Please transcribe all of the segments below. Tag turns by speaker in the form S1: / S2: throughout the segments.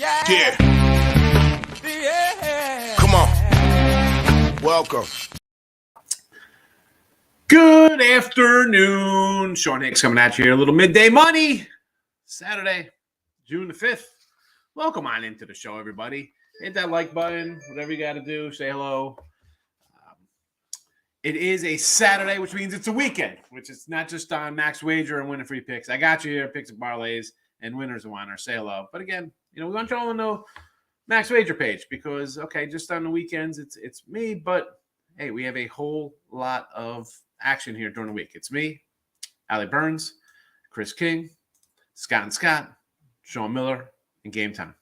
S1: Yeah. Come on. Welcome.
S2: Good afternoon. Sean Higgs coming at you here. A little midday money. Saturday, June the 5th. Welcome on into the show, everybody. Hit that like button. Whatever you got to do. Say hello. It is a Saturday, which means it's a weekend, which is not just on Max Wager and winning free picks. I got you here. Picks and parlays and winners and whiners. Say hello. But again, we want you all to know Max Wager page because, okay, just on the weekends, it's me. But, hey, we have a whole lot of action here during the week. It's me, Allie Burns, Chris King, Scott and Scott, Sean Miller, and Game Time.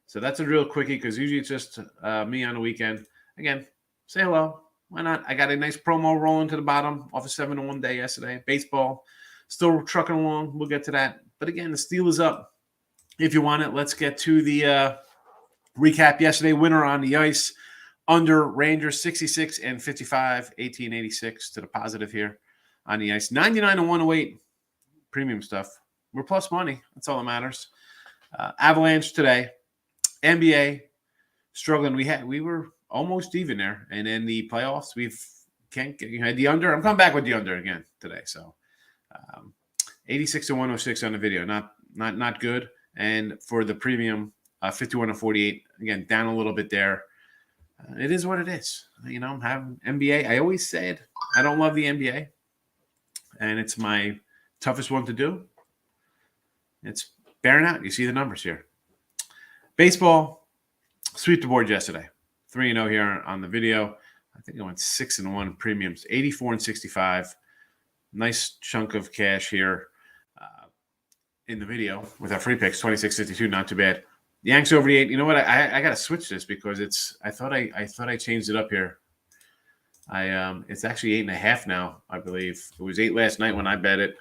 S2: So that's a real quickie because usually it's just me on the weekend. Again, say hello. Why not? I got a nice promo rolling to the bottom off a 7-1 day yesterday. Baseball still trucking along. We'll get to that. But again, the steal is up. If you want it, let's get to the recap yesterday. Winner on the ice. Under Rangers 66 and 55, 1886 to the positive here on the ice. 99 and 108 premium stuff. We're plus money. That's all that matters. Avalanche today. NBA struggling. We were almost even there, and in the playoffs, had the under. I'm coming back with the under again today. So, 86 to 106 on the video, not good. And for the premium, 51 to 48, again down a little bit there. It is what it is. I'm having NBA. I always said I don't love the NBA, and it's my toughest one to do. It's bearing out. You see the numbers here. Baseball sweep the board yesterday. 3-0 here on the video. I think I went 6-1 premiums, 84 and 65. Nice chunk of cash here in the video with our free picks, 26.52. Not too bad. Yanks over the 8. You know what? I got to switch this because I thought I changed it up here. It's actually 8.5 now. I believe it was 8 last night when I bet it.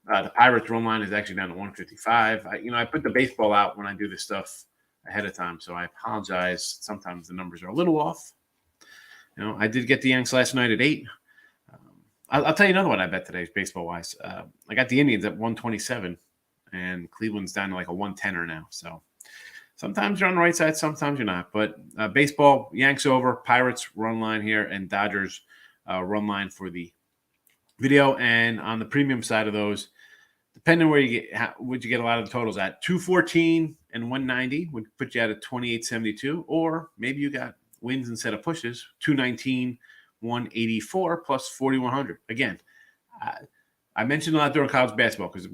S2: The Pirates run line is actually down to 155. I put the baseball out when I do this stuff ahead of time, so I apologize. Sometimes the numbers are a little off. I did get the Yanks last night at 8. I'll tell you another one I bet today, baseball-wise. I got the Indians at 127, and Cleveland's down to like a 110er now. So sometimes you're on the right side, sometimes you're not. But baseball, Yanks over, Pirates run line here, and Dodgers run line for the video. And on the premium side of those, depending where you get, would you get a lot of the totals at 214 and 190 would put you at a 28.72, or maybe you got wins instead of pushes, 219, 184 plus 4,100. Again, I mentioned a lot during college basketball because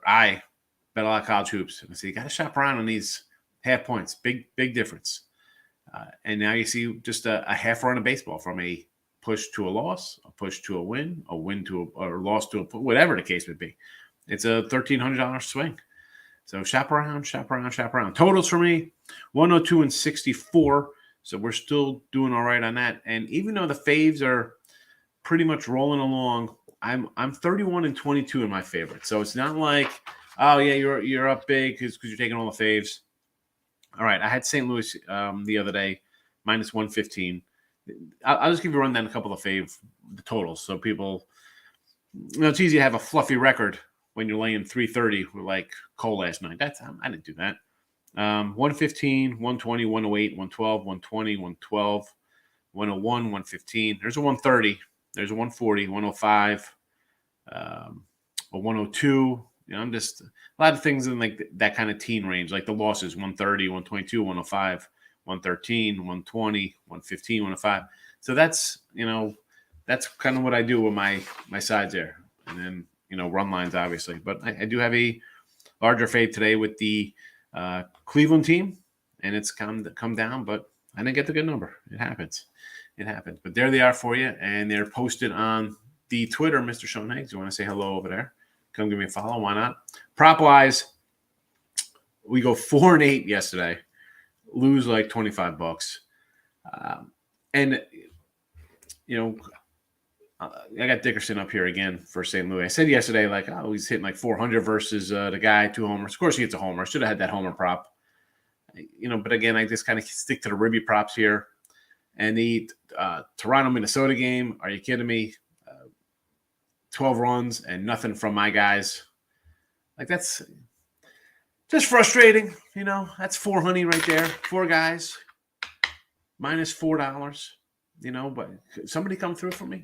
S2: I bet a lot of college hoops. And I say you got to shop around on these half points, big difference. And now you see just a half run of baseball from a push to a loss, a push to a win to a loss to a whatever the case would be. It's a $1,300 swing. So shop around. Totals for me, 102 and 64. So we're still doing all right on that. And even though the faves are pretty much rolling along, I'm 31 and 22 in my favorite. So it's not like, oh yeah, you're up big because you're taking all the faves. All right, I had St. Louis the other day, minus 115. I'll just give you a rundown a couple of the totals. So people, it's easy to have a fluffy record when you're laying 330 with like Cole last night. I didn't do that. 115, 120, 108, 112, 120, 112, 101, 115. There's a 130. There's a 140, 105, a 102. I'm just a lot of things in like that kind of teen range, like the losses, 130, 122, 105. 113, 120, 115, 105. So that's kind of what I do with my sides there. And then, run lines, obviously. But I do have a larger fade today with the Cleveland team, and it's come down, but I didn't get the good number. It happens. But there they are for you, and they're posted on the Twitter, Mr. Sean Higgs. You want to say hello over there? Come give me a follow. Why not? Prop-wise, we go 4-8 yesterday. Lose like $25. And, I got Dickerson up here again for St. Louis. I said yesterday, like, he's hitting like 400 versus the guy, 2 homers. Of course, he hits a homer. Should have had that homer prop. But again, I just kind of stick to the Ribby props here. And the Toronto-Minnesota game, are you kidding me? 12 runs and nothing from my guys. Like, that's just frustrating. That's 4 honey right there. 4 guys, minus $4. But somebody come through for me.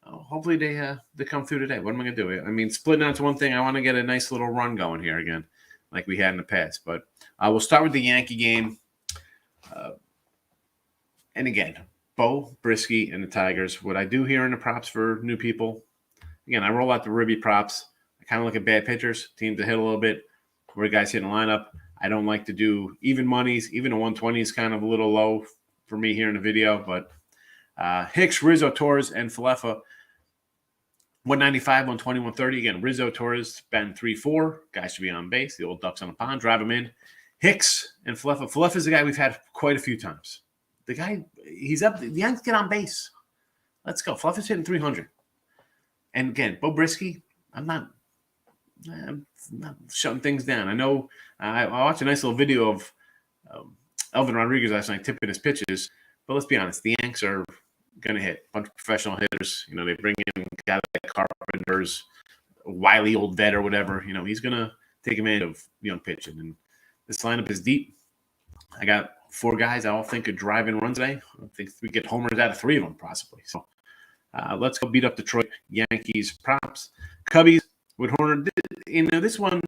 S2: Hopefully they come through today. What am I going to do? I mean, splitting out to one thing, I want to get a nice little run going here again, like we had in the past. But we'll start with the Yankee game. And again, Bo, Brisky, and the Tigers. What I do here in the props for new people, again, I roll out the Ribby props. I kind of look at bad pitchers, teams that hit a little bit, where guys hit in the lineup. I don't like to do even monies. Even a 120 is kind of a little low for me here in the video. But Hicks, Rizzo, Torres, and Falefa, 195, 120, 130. Again, Rizzo, Torres, Ben 3-4. Guys should be on base. The old ducks on the pond. Drive them in. Hicks and Falefa. Falefa is a guy we've had quite a few times. The guy, he's up. The Yankees get on base. Let's go. Falefa's hitting 300. And again, Bo Brisky, I'm not shutting things down. I know I watched a nice little video of Elvin Rodriguez last night tipping his pitches. But let's be honest, the Yanks are going to hit a bunch of professional hitters. They bring in guys like Carpenter's, wily old vet or whatever. He's going to take advantage of young pitching. And this lineup is deep. I got 4 guys I all think could drive in runs today. I think we get homers out of 3 of them possibly. So let's go beat up Detroit. Yankees props. Cubbies with Horner. This one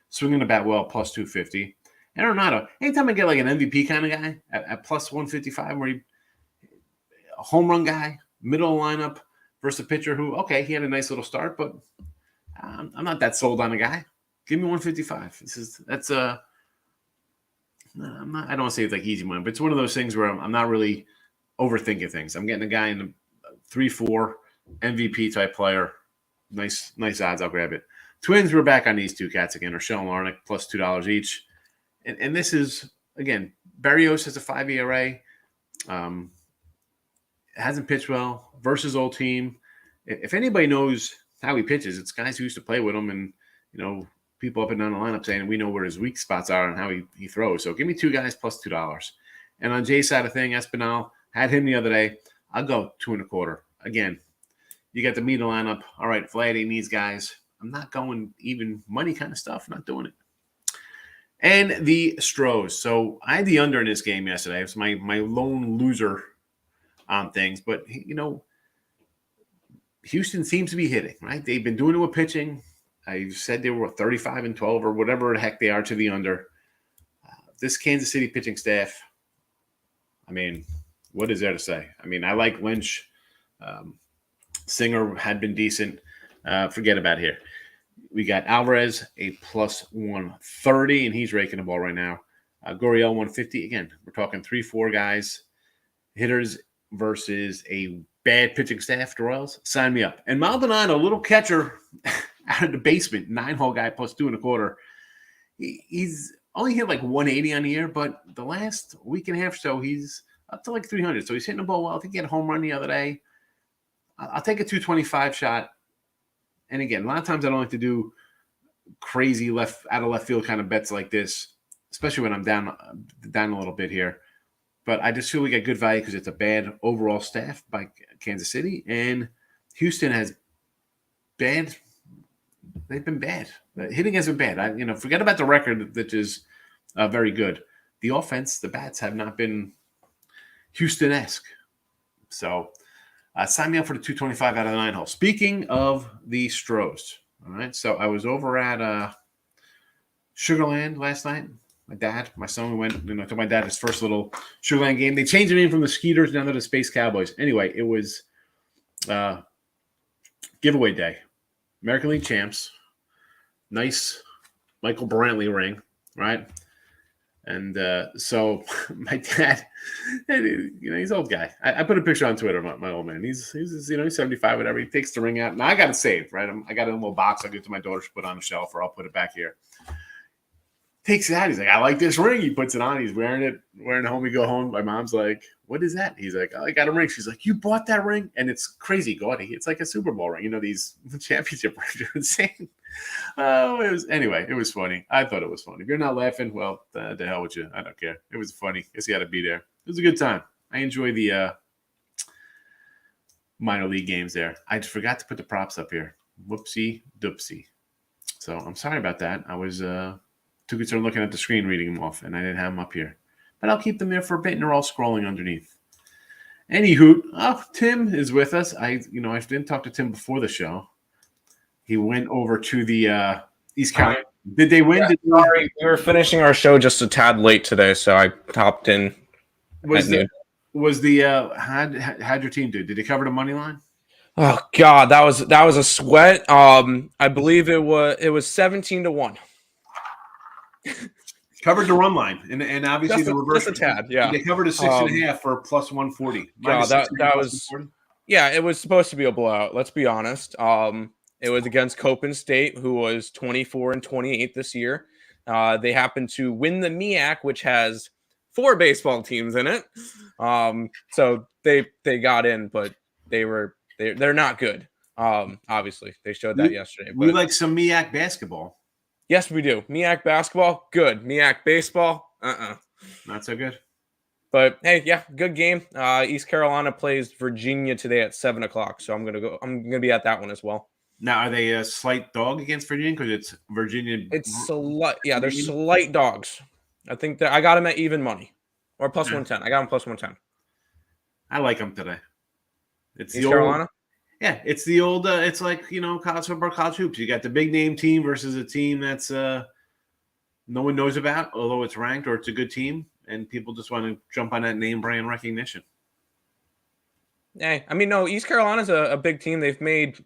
S2: swinging the bat well, plus 250. And Arenado, anytime I get like an MVP kind of guy at plus 155, where a home run guy, middle lineup versus a pitcher who, okay, he had a nice little start, but I'm not that sold on a guy. Give me 155. I don't want to say it's like easy money, but it's one of those things where I'm not really overthinking things. I'm getting a guy in the 3-4 MVP type player. Nice odds. I'll grab it. Twins, we're back on these 2 cats again, or Sheldon Larnach, plus $2 each. And this is, again, Berrios has a 5 ERA. Hasn't pitched well versus old team. If anybody knows how he pitches, it's guys who used to play with him, and people up and down the lineup saying we know where his weak spots are and how he throws. So give me 2 guys plus $2. And on Jay's side of thing, Espinal, had him the other day. I'll go 2.25. Again, you got the meat of the lineup. All right, Vladdy needs guys. I'm not going even money kind of stuff. I'm not doing it. And the Astros. So I had the under in this game yesterday. It was my lone loser on things. But, Houston seems to be hitting, right? They've been doing it with pitching. I said they were 35-12 or whatever the heck they are to the under. This Kansas City pitching staff, I mean, what is there to say? I mean, I like Lynch. Singer had been decent. Forget about here. We got Alvarez, a plus 130, and he's raking the ball right now. Gurriel, 150. Again, we're talking 3-4 guys, hitters versus a bad pitching staff, the Royals. Sign me up. And Maldonado, little catcher out of the basement, 9-hole guy, plus 2.25. He's only hit like 180 on the year, but the last week and a half or so, he's up to like 300. So he's hitting the ball well. I think he had a home run the other day. I'll take a 225 shot. And again, a lot of times I don't like to do crazy out of left field kind of bets like this, especially when I'm down a little bit here. But I just feel we get good value because it's a bad overall staff by Kansas City, and Houston has bad. They've been bad. Hitting has been bad. Forget about the record, which is very good. The offense, the bats have not been Houston-esque. So. Sign me up for the 225 out of the 9-hole. Speaking of the Astros, all right, so I was over at Sugarland last night. My son went, to my dad his first little Sugarland game. They changed the name from the Skeeters down to the Space Cowboys. Anyway, it was giveaway day. American League champs. Nice Michael Brantley ring, right? And so my dad, he's an old guy. I put a picture on Twitter of my old man. He's 75, whatever. He takes the ring out. Now I got it saved, right? I got it in a little box. I give it to my daughter to put on the shelf, or I'll put it back here. Takes it out. He's like, I like this ring. He puts it on. He's wearing it home. We go home. My mom's like, what is that? He's like, oh, I got a ring. She's like, you bought that ring? And it's crazy gaudy. It's like a Super Bowl ring. These championship rings are insane. It was funny. I thought it was funny. If you're not laughing, well, the hell with you. I don't care. It was funny. Guess you had to be there. It was a good time. I enjoy the minor league games there. I just forgot to put the props up here. Whoopsie doopsie. So I'm sorry about that. I was too concerned looking at the screen reading them off, and I didn't have them up here. But I'll keep them there for a bit, and they're all scrolling underneath. Anywho, Tim is with us. I didn't talk to Tim before the show. He went over to the East Carolina. Did they win?
S3: Yeah, sorry, we were finishing our show just a tad late today, so I hopped in.
S2: How'd your team do? Did they cover the money line?
S3: Oh God, that was a sweat. I believe it was 17-1.
S2: Covered the run line, and obviously the reverse.
S3: Just a tad, yeah.
S2: They covered a 6.5 for plus 140.
S3: God, that was. Yeah, it was supposed to be a blowout. Let's be honest. It was against Copen State, who was 24-28 this year. They happened to win the MEAC, which has 4 baseball teams in it. So they got in, but they're not good. Obviously, they showed that yesterday.
S2: We like some MEAC basketball.
S3: Yes, we do. MEAC basketball, good. MEAC baseball,
S2: not so good.
S3: But hey, yeah, good game. East Carolina plays Virginia today at 7:00, so I'm gonna be at that one as well.
S2: Now, are they a slight dog against Virginia? Because it's Virginia.
S3: It's slight. Yeah, they're slight dogs. I think that I got them at even money or plus 110. I got them plus 110.
S2: I like them today. It's
S3: East Carolina.
S2: Yeah, it's the old. It's like college football, college hoops. You got the big name team versus a team that's no one knows about, although it's ranked or it's a good team, and people just want to jump on that name brand recognition.
S3: Hey, I mean, no, East Carolina's a big team. They've made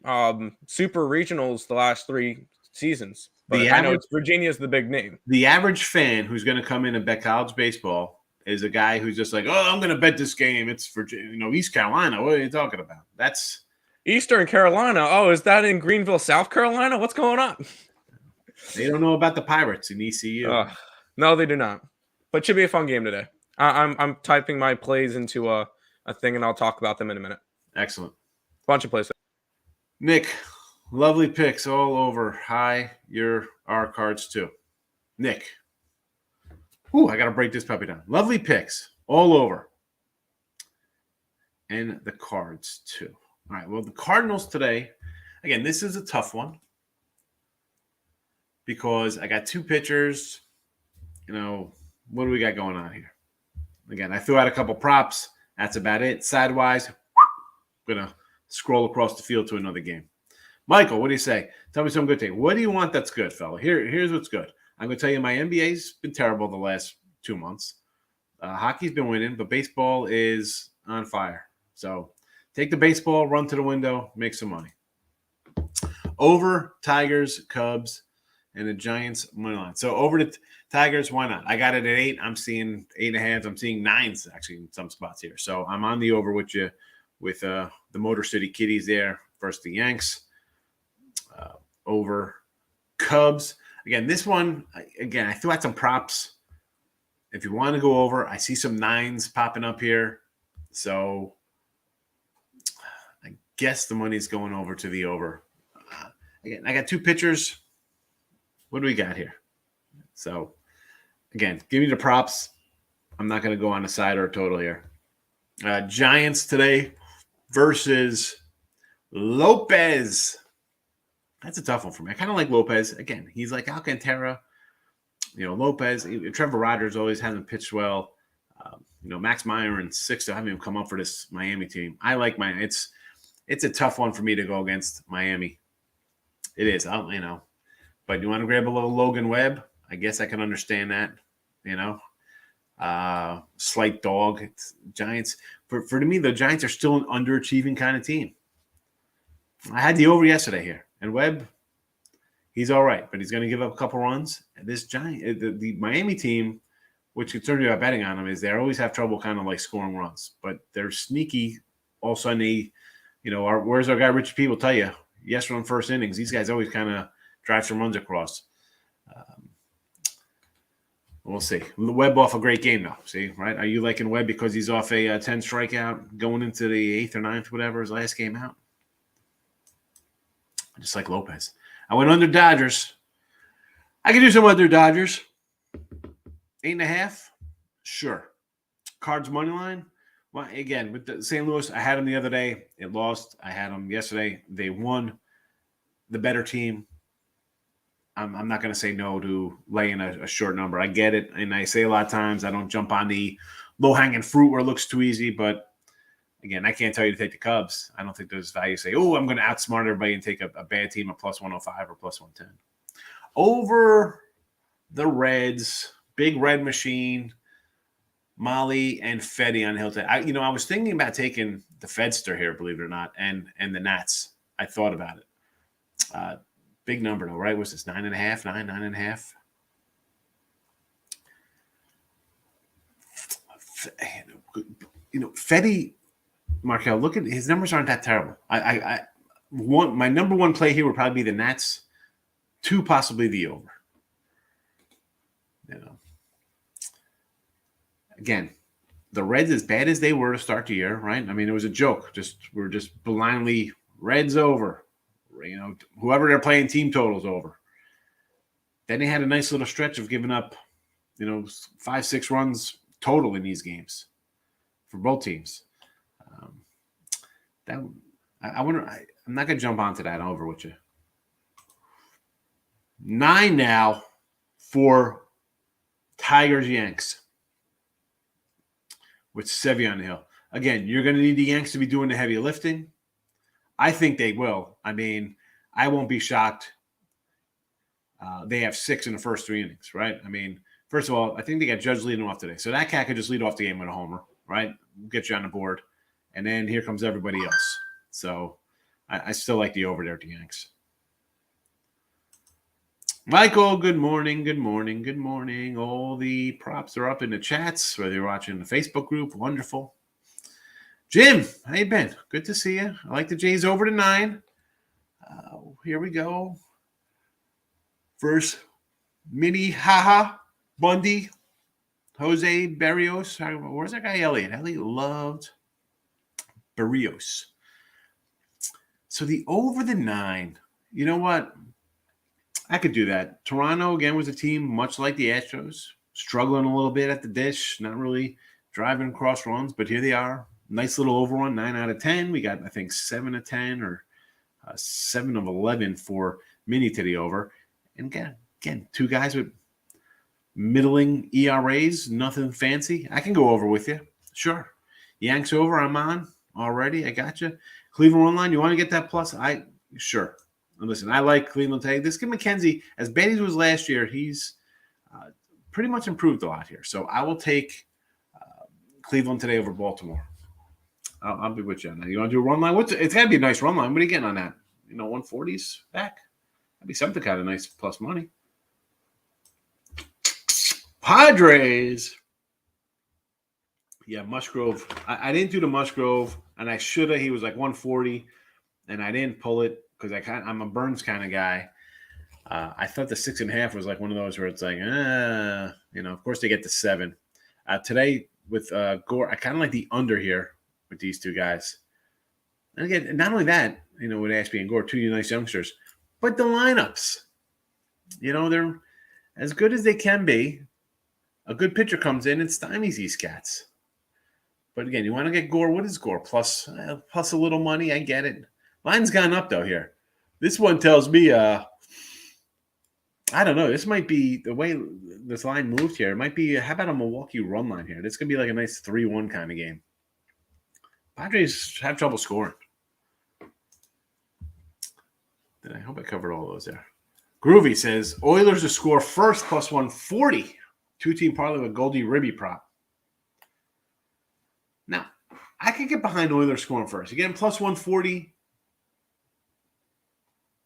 S3: super regionals the last 3 seasons. But I know it's Virginia's the big name.
S2: The average fan who's going to come in and bet college baseball is a guy who's just like, oh, I'm going to bet this game. It's Virginia, East Carolina. What are you talking about? That's
S3: Eastern Carolina. Oh, is that in Greenville, South Carolina? What's going on?
S2: They don't know about the Pirates in ECU.
S3: No, they do not. But it should be a fun game today. I'm typing my plays into a thing, and I'll talk about them in a minute.
S2: Excellent.
S3: Bunch of plays.
S2: Nick, lovely picks all over. Hi, you're our cards too. Nick. Ooh, I got to break this puppy down. Lovely picks all over. And the cards too. All right, well, the Cardinals today, again, this is a tough one because I got 2 pitchers. What do we got going on here? Again, I threw out a couple props. That's about it. Sidewise, I'm going to scroll across the field to another game. Michael, what do you say? Tell me some good thing. What do you want that's good, fella? Here's what's good. I'm going to tell you my NBA's been terrible the last 2 months. Hockey's been winning, but baseball is on fire. So take the baseball, run to the window, make some money. Over Tigers, Cubs, and the Giants money line. So over the Tigers, why not? I got it at 8. I'm seeing 8.5. I'm seeing 9s actually in some spots here. So I'm on the over with you with the Motor City Kitties there versus the Yanks. Over Cubs. Again, this one, I threw out some props. If you want to go over, I see some 9s popping up here. So I guess the money's going over to the over. Again, I got 2 pitchers. What do we got here? So, again, give me the props. I'm not going to go on a side or a total here. Giants today versus Lopez. That's a tough one for me. I kind of like Lopez. Again, he's like Alcantara. Lopez. Trevor Rogers always hasn't pitched well. Max Meyer and Sixto haven't even come up for this Miami team. I like Miami. It's a tough one for me to go against Miami. It is. But you want to grab a little Logan Webb? I guess I can understand that. Slight dog. It's Giants. For me, the Giants are still an underachieving kind of team. I had the over yesterday here. And Webb, he's all right, but he's going to give up a couple runs. And this the Miami team, which concerns me about betting on them, is they always have trouble kind of like scoring runs. But they're sneaky. All of a sudden, where's our guy Richie P will tell you, yes, run first innings. These guys always kind of drive some runs across. We'll see. Webb off a great game, though. See, right? Are you liking Webb because he's off a 10 strikeout going into the 8th or 9th, whatever, his last game out? I just like Lopez. I went under Dodgers. I can do some under Dodgers. 8.5? Sure. Cards money line? Well, again, with the St. Louis, I had them the other day. It lost. I had them yesterday. They won. The better team. I'm not going to say no to laying a short number. I get it. And I say a lot of times I don't jump on the low-hanging fruit where it looks too easy. But, again, I can't tell you to take the Cubs. I don't think there's value to say, oh, I'm going to outsmart everybody and take a bad team at plus 105 or plus 110. Over the Reds, big red machine, Molly and Fetty on Hilton. I was thinking about taking the Fedster here, believe it or not, and the Nats. I thought about it. Big number, though, right? What's this, 9.5, 9.5? Fetty, Markel, look at his numbers aren't that terrible. My number one play here would probably be the Nats, 2 possibly the over. Again, the Reds, as bad as they were to start the year, right? I mean, it was a joke. We're just blindly Reds over. Whoever they're playing team totals over. Then they had a nice little stretch of giving up, 5-6 runs total in these games for both teams. I wonder. I'm not gonna jump onto that over with you. 9 now for Tigers Yanks with Sevy on the hill. Again, you're going to need the Yanks to be doing the heavy lifting. I think they will. I mean, I won't be shocked. They have 6 in the first 3 innings, right? I mean, first of all, I think they got Judge leading off today. So that cat could just lead off the game with a homer, right? Get you on the board. And then here comes everybody else. So I still like the over there at the Yanks. Michael, good morning, good morning, good morning. All the props are up in the chats, whether you're watching the Facebook group. Wonderful. Jim, how you been? Good to see you. I like the Jays over to 9. Here we go. First, Mini Haha, Bundy, Jose Barrios. Where's that guy, Elliot? Elliot loved Barrios. So the over the 9, you know what? I could do that. Toronto, again, was a team much like the Astros, struggling a little bit at the dish, not really driving across runs, but here they are. Nice little overrun, 9 out of 10. We got, I think, 7 of 10 or 7 of 11 for Mini to the over. And again, 2 guys with middling ERAs, nothing fancy. I can go over with you. Sure. Yanks over, I'm on already. I got you. Cleveland run line, you want to get that plus? Sure. Listen, I like Cleveland today. This kid McKenzie, as bad as he was last year, he's pretty much improved a lot here. So I will take Cleveland today over Baltimore. I'll be with you on that. You want to do a run line? It's got to be a nice run line. What are you getting on that? 140s back? That'd be something kind of nice plus money. Padres. Yeah, Musgrove. I didn't do the Musgrove, and I should have. He was like 140, and I didn't pull it. Because I'm a Burns kind of guy. I thought the 6.5 was like one of those where it's like, of course they get the 7. Today with Gore, I kind of like the under here with these 2 guys. And again, not only that, with Ashby and Gore, 2 nice youngsters, but the lineups. They're as good as they can be. A good pitcher comes in and stymies these cats. But again, you want to get Gore. What is Gore? Plus a little money. I get it. Line's gone up, though, here. This one tells me, I don't know. This might be the way this line moved here. It might be, how about a Milwaukee run line here? This could be like a nice 3-1 kind of game. Padres have trouble scoring. I hope I covered all those there. Groovy says, Oilers to score first plus 140. 2-team parlay with Goldie Ribby prop. Now, I could get behind Oilers scoring first. Again, plus 140.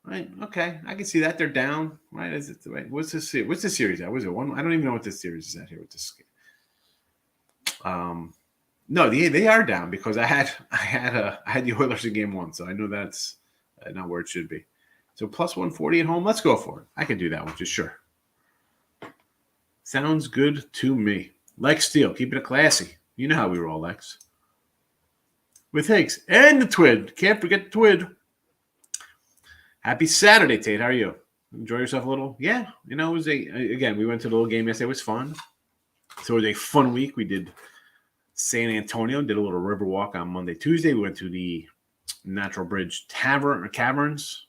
S2: Right. Okay. I can see that. They're down. Right. What's this series at? Was it 1? I don't even know what this series is at here with this. No, they are down because I had the Oilers in game 1, so I know that's not where it should be. So plus 140 at home. Let's go for it. I can do that one, just sure. Sounds good to me. Lex Steele, keep it classy. You know how we roll, Lex. With Higgs and the Twid. Can't forget the Twid. Happy Saturday, Tate. How are you? Enjoy yourself a little? Yeah. It was we went to the little game yesterday. It was fun. So it was a fun week. We did San Antonio, did a little river walk on Monday, Tuesday. We went to the Natural Bridge Caverns.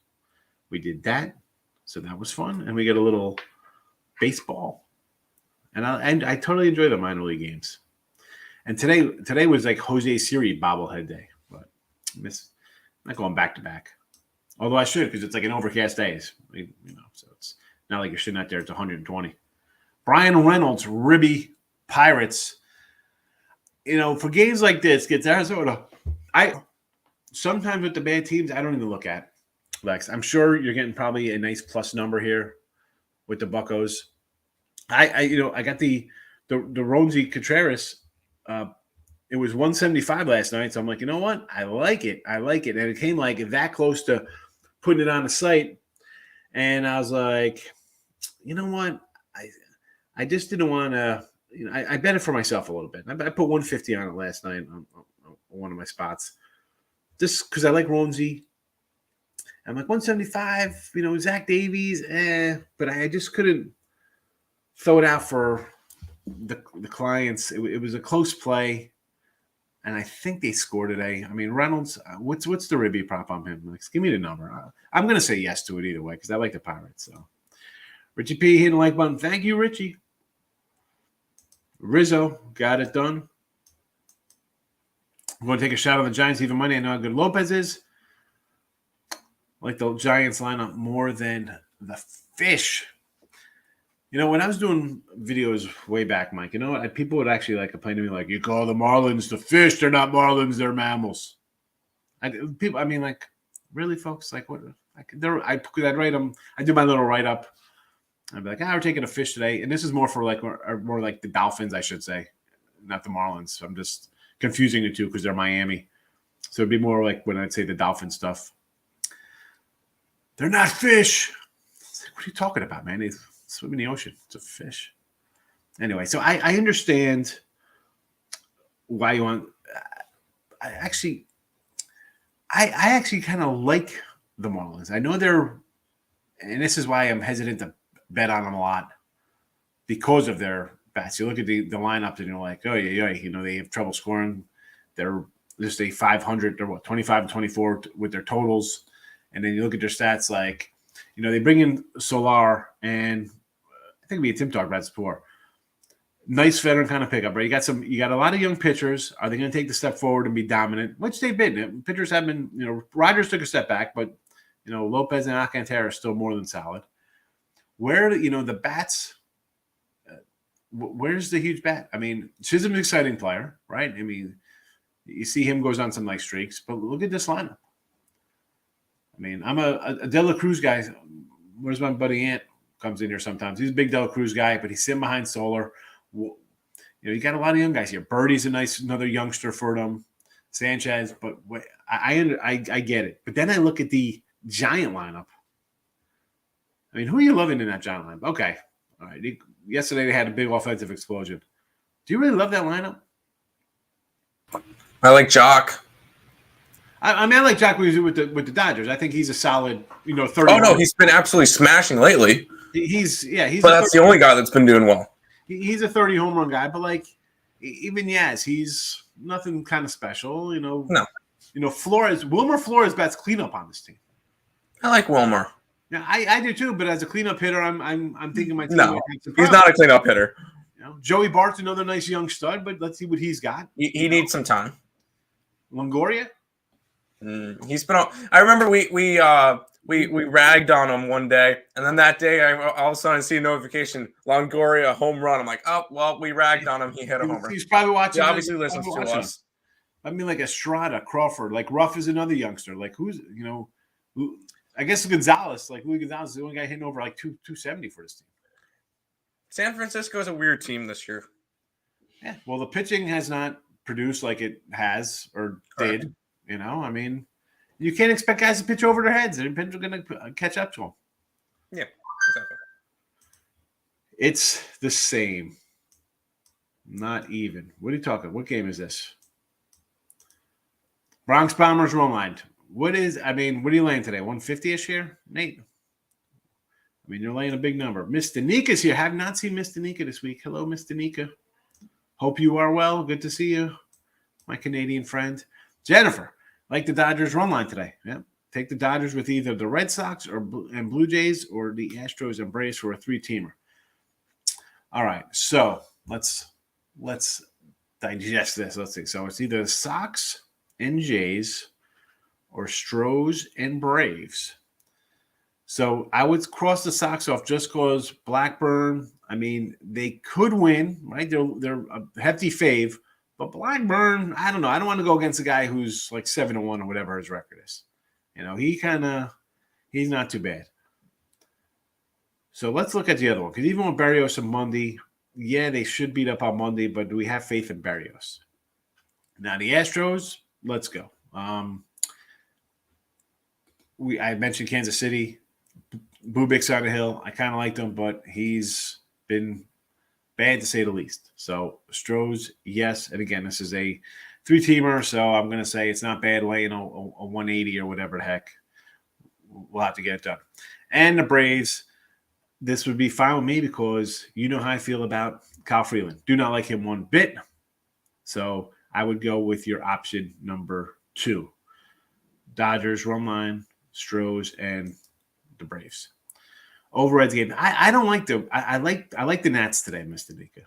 S2: We did that. So that was fun. And we get a little baseball. And I totally enjoy the minor league games. And today was like Jose Siri bobblehead day. But I'm not going back to back. Although I should, because it's like an overcast days. So it's not like you're sitting out there. It's 120. Brian Reynolds, Ribby Pirates. For games like this, gets Arizona. Sometimes with the bad teams, I don't even look at Lex. I'm sure you're getting probably a nice plus number here with the Buccos. I got the Ronzi Contreras. It was 175 last night, so I'm like, you know what? I like it, and it came like that close to putting it on the site, and I was like, you know what? I just didn't want to. I bet it for myself a little bit. I put 150 on it last night on one of my spots, just because I like Ronzi. I'm like 175. Zach Davies, but I just couldn't throw it out for the clients. It was a close play, and I think they scored today. I mean, Reynolds, what's the Ribby prop on him? Like, give me the number. I'm going to say yes to it either way because I like the Pirates. So, Richie P hitting the like button. Thank you, Richie. Rizzo got it done. I'm going to take a shot on the Giants even money. I know how good Lopez is. I like the Giants lineup more than the fish. When I was doing videos way back, Mike, people would actually like complain to me like, you call the Marlins the fish. They're not Marlins. They're mammals. Really, folks? Like, what? I'd write them. I do my little write-up. I'd be like, we're taking a fish today. And this is more for more like the Dolphins, I should say, not the Marlins. I'm just confusing the two because they're Miami. So it'd be more like when I'd say the Dolphin stuff. They're not fish. What are you talking about, man? They swim in the ocean. It's a fish. Anyway, so I understand why you want. I actually kind of like the Marlins. I know and this is why I'm hesitant to bet on them a lot because of their bats. You look at the lineup and you're like, oh yeah, they have trouble scoring. They're just a 500. They're 25 and 24 with their totals, and then you look at their stats like, they bring in Solar, and I think we had Tim talk about this before. Nice veteran kind of pickup, right? You got a lot of young pitchers. Are they going to take the step forward and be dominant? Which they've been. Pitchers have been. Rogers took a step back, but Lopez and Alcantara are still more than solid. Where the bats? Where's the huge bat? I mean, Chisholm's an exciting player, right? I mean, you see him goes on some nice streaks, but look at this lineup. I mean, I'm a De La Cruz guy. Where's my buddy Ant? Comes in here sometimes. He's a big De La Cruz guy, but he's sitting behind Solar. You got a lot of young guys here. Birdie's another youngster for them. Sanchez, but I get it. But then I look at the Giant lineup. I mean, who are you loving in that Giant lineup? Okay. All right. Yesterday they had a big offensive explosion. Do you really love that lineup?
S3: I like Jock.
S2: I like Jock with the Dodgers. I think he's a solid, 30.
S3: Oh no, he's been absolutely smashing lately.
S2: He's
S3: But that's the only guy that's been doing well.
S2: He's a 30 home run guy, but even he's nothing kind of special,
S3: No.
S2: Wilmer Flores bats cleanup on this team.
S3: I like Wilmer.
S2: Yeah, I do too, but as a cleanup hitter, I'm thinking my team.
S3: No, he's not a cleanup hitter.
S2: Joey Bart's another nice young stud, but let's see what he's got.
S3: He needs some time.
S2: Longoria?
S3: He's been on. I remember we ragged on him one day, and then that day I all of a sudden see a notification: Longoria home run. I'm like, oh well, we ragged on him. He hit a homer.
S2: He's probably watching.
S3: He obviously listens to us.
S2: I mean, like Estrada, Crawford, Ruff is another youngster. Who's I guess Gonzalez, Luis Gonzalez is the only guy hitting over 270 for this team.
S3: San Francisco is a weird team this year.
S2: Yeah, well, the pitching has not produced like it has or did. I mean, you can't expect guys to pitch over their heads. They're going to catch up to them.
S3: Yeah, exactly.
S2: It's the same. Not even. What are you talking? What game is this? Bronx Bombers run line. What are you laying today? 150-ish here, Nate? I mean, you're laying a big number. Miss Danika's here. Have not seen Miss Danica this week. Hello, Miss Danica. Hope you are well. Good to see you, my Canadian friend. Jennifer, like the Dodgers run line today. Yeah. Take the Dodgers with either the Red Sox and Blue Jays or the Astros and Braves for a 3-teamer. All right, so let's digest this. Let's see. So it's either the Sox and Jays or Astros and Braves. So I would cross the Sox off just because Blackburn, I mean, they could win, right? They're a hefty fave, but Blackburn, I don't know. I don't want to go against a guy who's like 7-1 or whatever his record is. You know, he's not too bad. So let's look at the other one. Because even with Berrios and Mundy, yeah, they should beat up on Mundy, but do we have faith in Berrios? Now the Astros, let's go. I mentioned Kansas City. Bubik's on the hill. I kind of liked him, but he's been bad to say the least. So Astros, yes. And again, this is a 3-teamer, so I'm going to say it's not bad laying a 180 or whatever the heck. We'll have to get it done. And the Braves, this would be fine with me because you know how I feel about Kyle Freeland. Do not like him one bit. So I would go with your option number 2. Dodgers, run line, Astros, and the Braves. Overheads game. I don't like the I like the Nats today, Mr. Nika.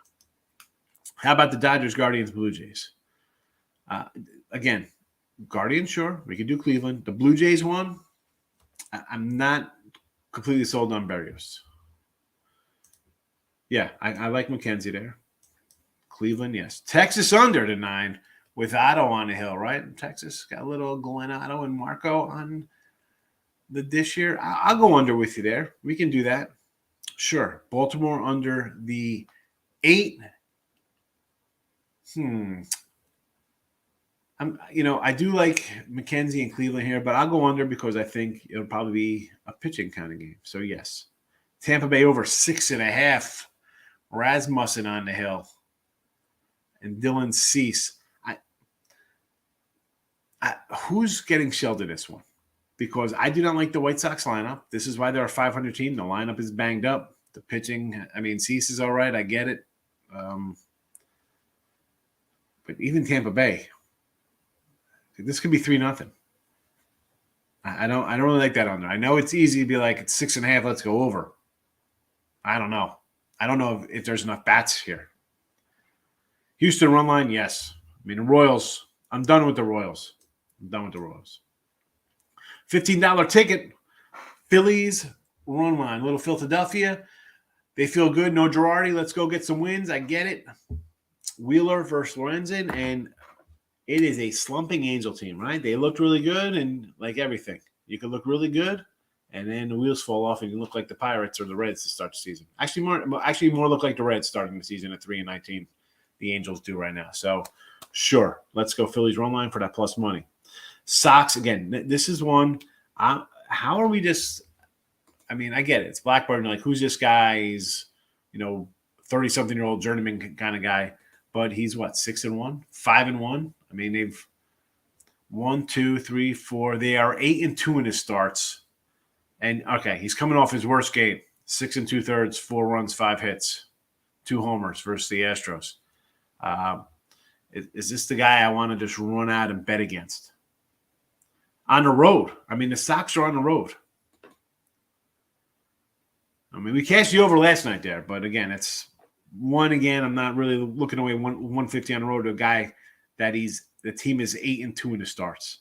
S2: How about the Dodgers, Guardians, Blue Jays? Again, Guardians, sure. We could do Cleveland. The Blue Jays one, I'm not completely sold on Berrios. Yeah, I like McKenzie there. Cleveland, yes. Texas under the 9 with Otto on the hill, right? Texas got a little Glenn Otto and Marco on the dish here. I'll go under with you there. We can do that. Sure. Baltimore under the 8. I do like McKenzie and Cleveland here, but I'll go under because I think it'll probably be a pitching kind of game. So, yes. Tampa Bay over 6.5. Rasmussen on the hill. And Dylan Cease. Who's getting shelled in this one? Because I do not like the White Sox lineup. This is why they're a 500 team. The lineup is banged up. The pitching, I mean, Cease is all right. I get it. But even Tampa Bay, this could be 3-0. I don't really like that on there. I know it's easy to be like, it's 6.5. Let's go over. I don't know. I don't know if there's enough bats here. Houston run line, yes. I mean, the Royals, I'm done with the Royals. $15 ticket. Phillies run line. Little Philadelphia. They feel good. No Girardi. Let's go get some wins. I get it. Wheeler versus Lorenzen. And it is a slumping Angel team, right? They looked really good and like everything. You could look really good and then the wheels fall off and you look like the Pirates or the Reds to start the season. Actually, more look like the Reds starting the season at 3-19. The Angels do right now. So, sure. Let's go Phillies run line for that plus money. Sox, again, this is one. How are we just – I mean, I get it. It's Blackburn. Like, who's this guy? He's, 30-something-year-old journeyman kind of guy. But he's, 6-1? 5-1? I mean, they've 1, 2, 3, 4. They are 8-2 in his starts. And, okay, he's coming off his worst game. 6 2/3, 4 runs, 5 hits, 2 homers versus the Astros. Is this the guy I want to just run out and bet against? On the road. I mean, the Sox are on the road. I mean, we cashed you over last night there, but again, it's one again. I'm not really looking away 150 on the road to a guy that the team is 8-2 in the starts.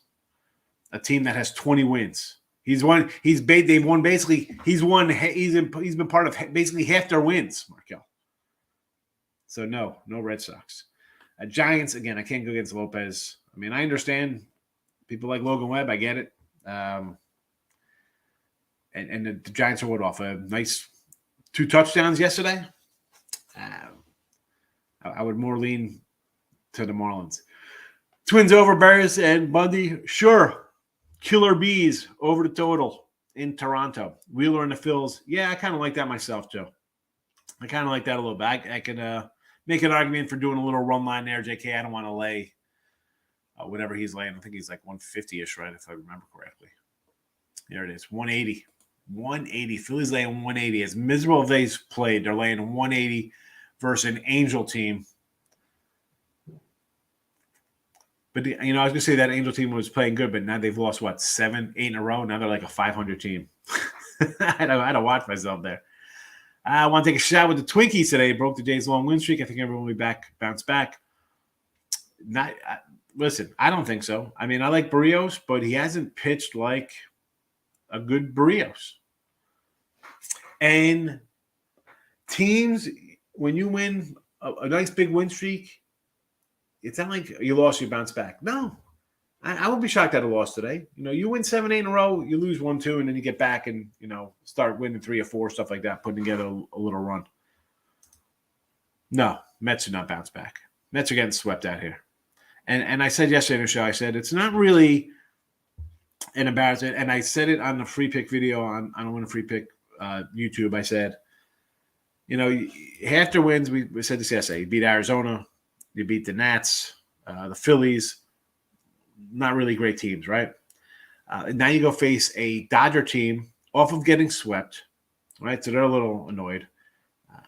S2: A team that has 20 wins. He's been part of basically half their wins, Markel. So no Red Sox. Giants, again, I can't go against Lopez. I mean, I understand people like Logan Webb. I get it. And the Giants are off a nice 2 touchdowns yesterday. I would more lean to the Marlins. Twins over Bears and Bundy. Sure. Killer Bees over the total in Toronto. Wheeler and the Phils. Yeah, I kind of like that myself, Joe. I kind of like that a little bit. I could make an argument for doing a little run line there, JK. I don't want to lay whatever he's laying. I think he's like 150-ish, right, if I remember correctly. There it is, 180. 180. Phillies laying 180. As miserable as they've played, they're laying 180 versus an Angel team. But I was gonna say that Angel team was playing good, but now they've lost 7, 8 in a row. Now they're like a 500 team. I had to watch myself there. I want to take a shot with the Twinkies today. Broke the Jays' long win streak. I think everyone will be bounce back. Listen, I don't think so. I mean, I like Barrios, but he hasn't pitched like a good Barrios. And teams, when you win a nice big win streak, it's not like you lost, you bounce back. No, I would be shocked at a loss today. You win 7, 8 in a row, you lose 1, 2, and then you get back and start winning 3 or 4, stuff like that, putting together a little run. No, Mets do not bounce back. Mets are getting swept out here. And I said yesterday in the show, I said it's not really an embarrassment. And I said it on the free pick video on Win a Free Pick YouTube. I said, half their wins, we said this yesterday. You beat Arizona, you beat the Nats, the Phillies, not really great teams, right? Now you go face a Dodger team off of getting swept, right? So they're a little annoyed.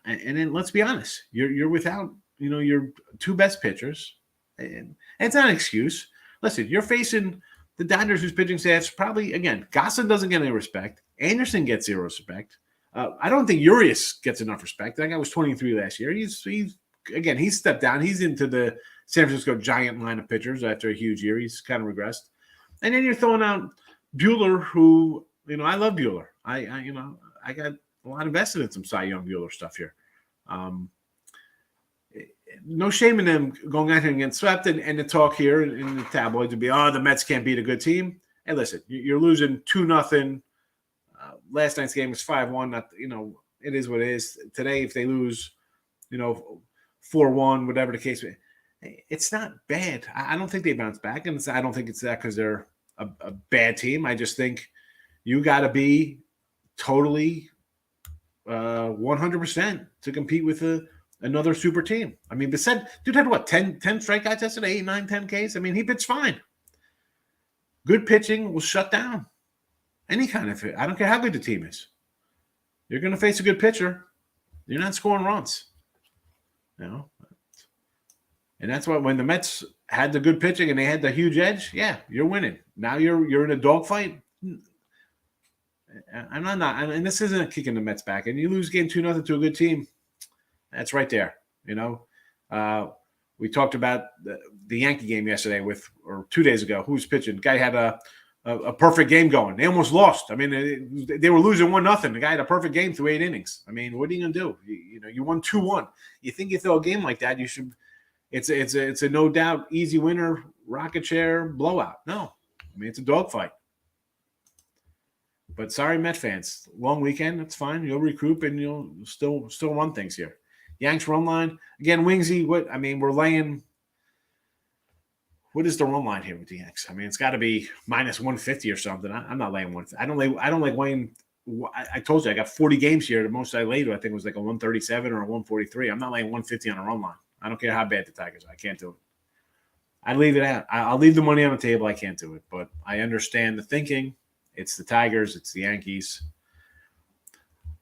S2: And then let's be honest, you're without, your 2 best pitchers. And it's not an excuse. Listen, you're facing the Dodgers, whose pitching staff's probably, again, Goslin doesn't get any respect. Anderson gets 0 respect. I don't think Urias gets enough respect. That guy was 23 last year. He's stepped down. He's into the San Francisco Giant line of pitchers after a huge year. He's kind of regressed. And then you're throwing out Buehler, who, I love Buehler. I got a lot invested in some Cy Young Buehler stuff here. No shame in them going out here and getting swept, and the talk here in the tabloids would be, the Mets can't beat a good team. Hey, listen, you're losing 2-0. Last night's game was 5-1. Not, it is what it is. Today, if they lose, 4-1, whatever the case, it's not bad. I don't think they bounce back, and I don't think it's that because they're a bad team. I just think you got to be totally 100% to compete with another super team. I mean, Bissett, dude had 10 strikeouts yesterday, 8, 9, 10 Ks. I mean, he pitched fine. Good pitching will shut down any kind of it. I don't care how good the team is. You're going to face a good pitcher. You're not scoring runs. And that's what, when the Mets had the good pitching and they had the huge edge, yeah, you're winning. Now you're in a dogfight. I'm not, and this isn't a kicking the Mets back. And you lose game 2-0 to a good team. That's right there. We talked about the Yankee game yesterday or 2 days ago. Who's pitching? Guy had a perfect game going. They almost lost. I mean, they were losing 1-0. The guy had a perfect game through 8 innings. I mean, what are you gonna do? You won 2-1. You think you throw a game like that, you should. It's a no doubt easy winner, rocket chair blowout. No, I mean it's a dogfight. But sorry, Met fans. Long weekend. That's fine. You'll recoup and you'll still run things here. Yanks run line again. Wingsy. We're laying. What is the run line here with the Yanks? I mean, it's got to be minus 150 or something. I'm not laying one. I don't like laying. I told you I got 40 games here. The most I laid, I think, was like a 137 or a 143. I'm not laying 150 on a run line. I don't care how bad the Tigers are. I can't do it. I leave it out. I'll leave the money on the table. I can't do it, but I understand the thinking. It's the Tigers. It's the Yankees.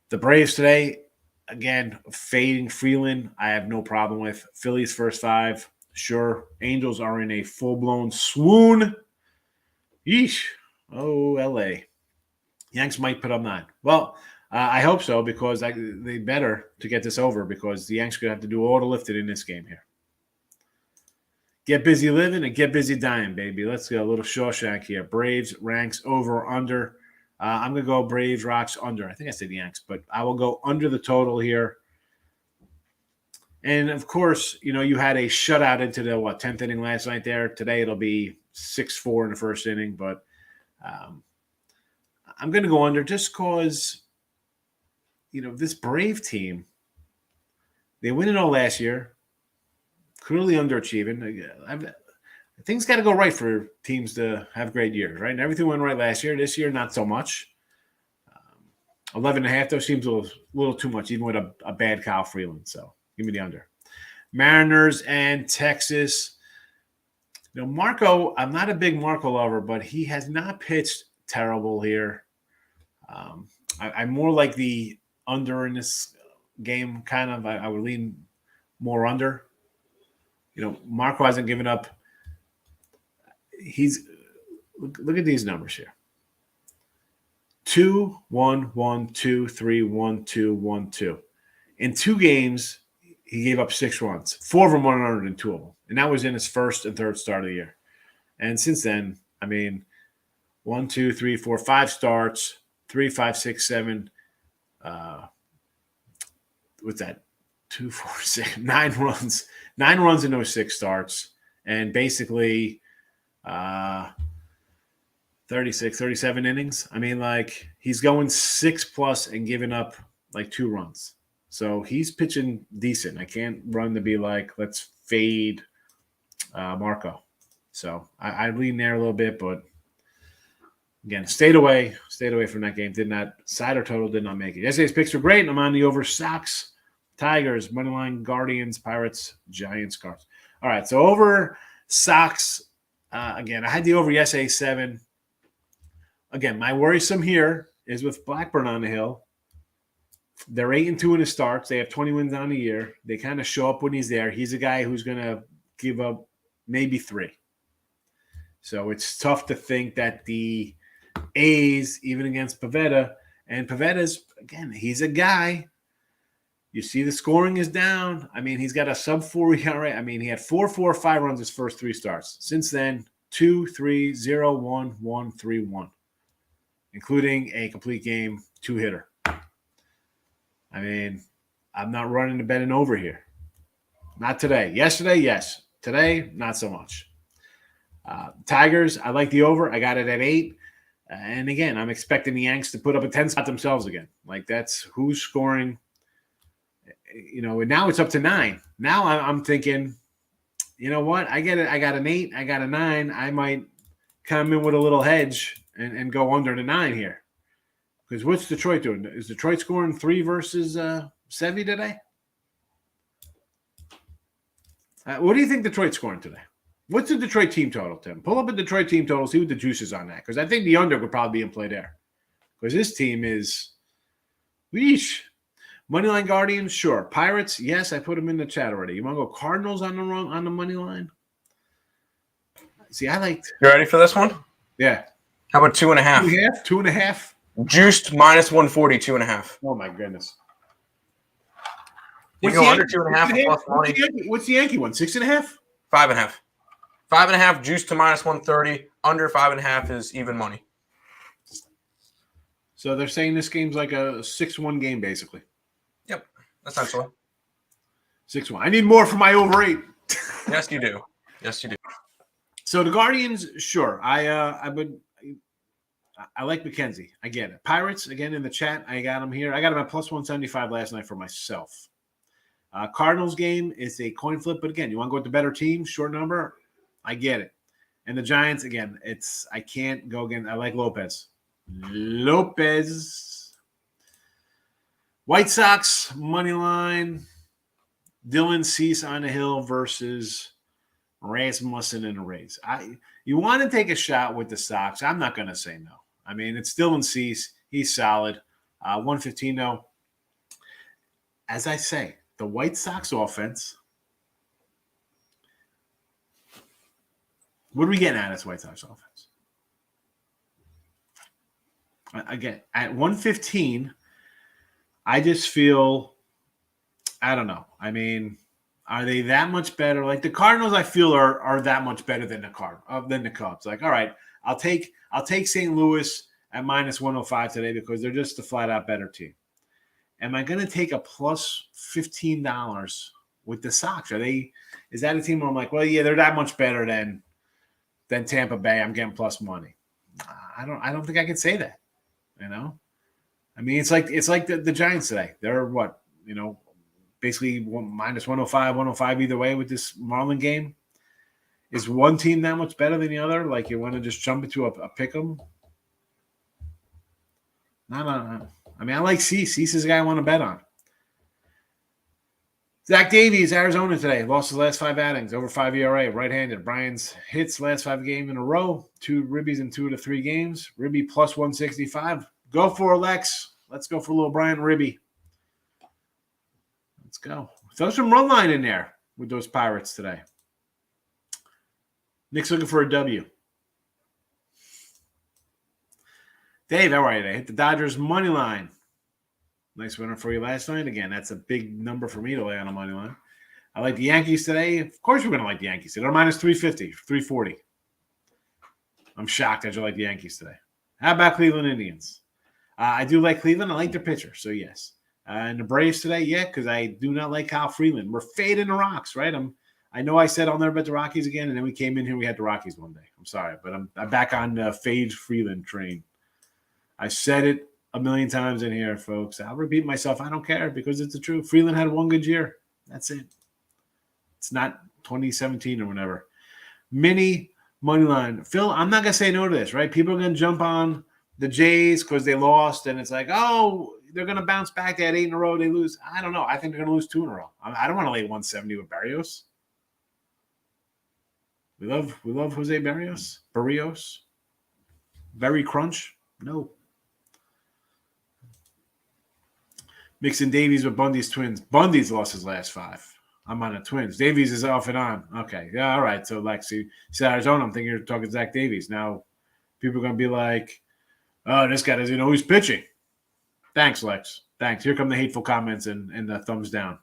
S2: The Braves today, again, fading Freeland. I have no problem with. Phillies first 5. Sure. Angels are in a full-blown swoon. Yeesh. Oh, L.A. Yanks might put up 9. Well, I hope so because they better to get this over because the Yanks are going to have to do all the lifting in this game here. Get busy living and get busy dying, baby. Let's go a little Shawshank here. Braves ranks over under. I'm going to go Braves rocks under. I think I said Yanks, but I will go under the total here. And, of course, you had a shutout into the, 10th inning last night there. Today it'll be 6-4 in the first inning, but I'm going to go under just because, this Brave team, they win it all last year, clearly underachieving. Things got to go right for teams to have great years, right? And everything went right last year. This year, not so much. 11.5, though, seems a little too much, even with a bad Kyle Freeland. So give me the under. Mariners and Texas. Marco, I'm not a big Marco lover, but he has not pitched terrible here. I'm more like the under in this game, kind of. I would lean more under. Marco hasn't given up he's look at these numbers here. 2, 1, 1, 2, 3, 1, 2, 1, 2. In 2 games, he gave up 6 runs. 4 of them 100 and 2 of them. And that was in his first and third start of the year. And since then, I mean, 1, 2, 3, 4, 5 starts, 3, 5, 6, 7. What's that? 2, 4, 6, 9 runs. 9 runs in those 6 starts. And basically 36, 37 innings. I mean, like, he's going 6+ and giving up like 2 runs. So he's pitching decent. I can't run to be like, let's fade Marco. So I lean there a little bit, but again, stayed away from that game. Side or total did not make it. Yesterday's picks were great, and I'm on the over Sox, Tigers, Moneyline, Guardians, Pirates, Giants, Cards. All right, so over Sox, again, I had the over yesterday, 7. Again, my worrisome here is with Blackburn on the hill. They're 8-2 in his starts. They have 20 wins on the year. They kind of show up when he's there. He's a guy who's going to give up maybe 3. So it's tough to think that the A's, even against Pivetta, and Pavetta's, again, he's a guy. You see the scoring is down. I mean, he's got a sub-4 ERA. I mean, he had 4, 5 runs his first 3 starts. Since then, 2, 3, 0, 1, 1, 3, 1, including a complete game 2-hitter. I mean, I'm not running the betting over here. Not today. Yesterday, yes. Today, not so much. Tigers, I like the over. I got it at 8. And again, I'm expecting the Yanks to put up a 10 spot themselves again. Like, that's who's scoring. You know, and now it's up to 9. Now I'm thinking, you know what? I get it. I got an 8. I got a 9. I might come in with a little hedge and go under the 9 here. Because what's Detroit doing? Is Detroit scoring 3 versus Sevy today? What do you think Detroit's scoring today? What's the Detroit team total, Tim? Pull up a Detroit team total, see what the juice is on that. Because I think the under could probably be in play there. Because this team is, weesh. Moneyline Guardians, sure. Pirates, yes, I put them in the chat already. You want to go Cardinals on the money line? See, I liked.
S3: You ready for this one?
S2: Yeah.
S3: How about 2.5?
S2: 2.5?
S3: Juiced -140, 2.5.
S2: Oh my goodness.
S3: You go under 2.5 plus money.
S2: What's the Yankee one? 6.5?
S3: 5.5. 5.5 juiced to -130. Under 5.5 is even money.
S2: So they're saying this game's like a 6-1 game, basically.
S3: Yep, essentially.
S2: 6-1. I need more for my over 8.
S3: Yes, you do. Yes, you do.
S2: So the Guardians, sure. I like McKenzie. I get it. Pirates, again, in the chat, I got them here. I got them at +175 last night for myself. Cardinals game is a coin flip, but again, you want to go with the better team, short number, I get it. And the Giants, again, I can't go again. I like Lopez. White Sox, money line, Dylan Cease on the hill versus Rasmussen and the Rays. You want to take a shot with the Sox. I'm not going to say no. I mean, it's Dylan Cease. He's solid. 115, though. As I say, the White Sox offense. What are we getting at as White Sox offense? Again, at 115, I just feel, I don't know. I mean, are they that much better? Like the Cardinals, I feel are that much better than the Cubs. Like, all right, I'll take St. Louis at -105 today because they're just a flat out better team. Am I going to take a plus $15 with the Sox? Is that a team where I'm like, well, yeah, they're that much better than Tampa Bay. I'm getting plus money. I don't think I can say that. You know, I mean, it's like the Giants today. They're what, you know, basically -105, 105 either way with this Marlin game. Is one team that much better than the other? Like you want to just jump into a pick 'em? No. I mean, I like Cease. Cease is a guy I want to bet on. Zach Davies, Arizona today. Lost his last 5 outings, over 5 ERA, right-handed. Brian's hits last 5 games in a row. 2 ribbies in 2 of the 3 games. Ribby +165. Go for Lex. Let's go for little Brian Ribby. Let's go. Throw some run line in there with those Pirates today. Nick's looking for a W. Dave, how are you today? Hit the Dodgers money line. Nice winner for you last night. Again, that's a big number for me to lay on a money line. I like the Yankees today. Of course, we're going to like the Yankees. They're minus 350, 340. I'm shocked that you like the Yankees today. How about Cleveland Indians? I do like Cleveland. I like their pitcher, so yes. And the Braves today, yeah, because I do not like Kyle Freeland. We're fading the Rocks, right? I know I said I'll never bet the Rockies again, and then we came in here, we had the Rockies one day. I'm sorry, but I'm back on the fade Freeland train. I said it a million times in here, folks. I'll repeat myself. I don't care because it's the truth. Freeland had one good year. That's it. It's not 2017 or whatever. Mini money line. Phil, I'm not going to say no to this, right? People are going to jump on the Jays because they lost, and it's like, oh, they're going to bounce back. They had 8 in a row. They lose. I don't know. I think they're going to lose 2 in a row. I don't want to lay 170 with Barrios. We love Jose Barrios. Very crunch. No. Mixing Davies with Bundy's twins. Bundy's lost his last 5. I'm on the Twins. Davies is off and on. Okay. Yeah, all right. So, Lexi, Arizona, I'm thinking you're talking Zach Davies. Now, people are going to be like, oh, this guy doesn't know who's pitching. Thanks, Lex. Thanks. Here come the hateful comments and the thumbs down.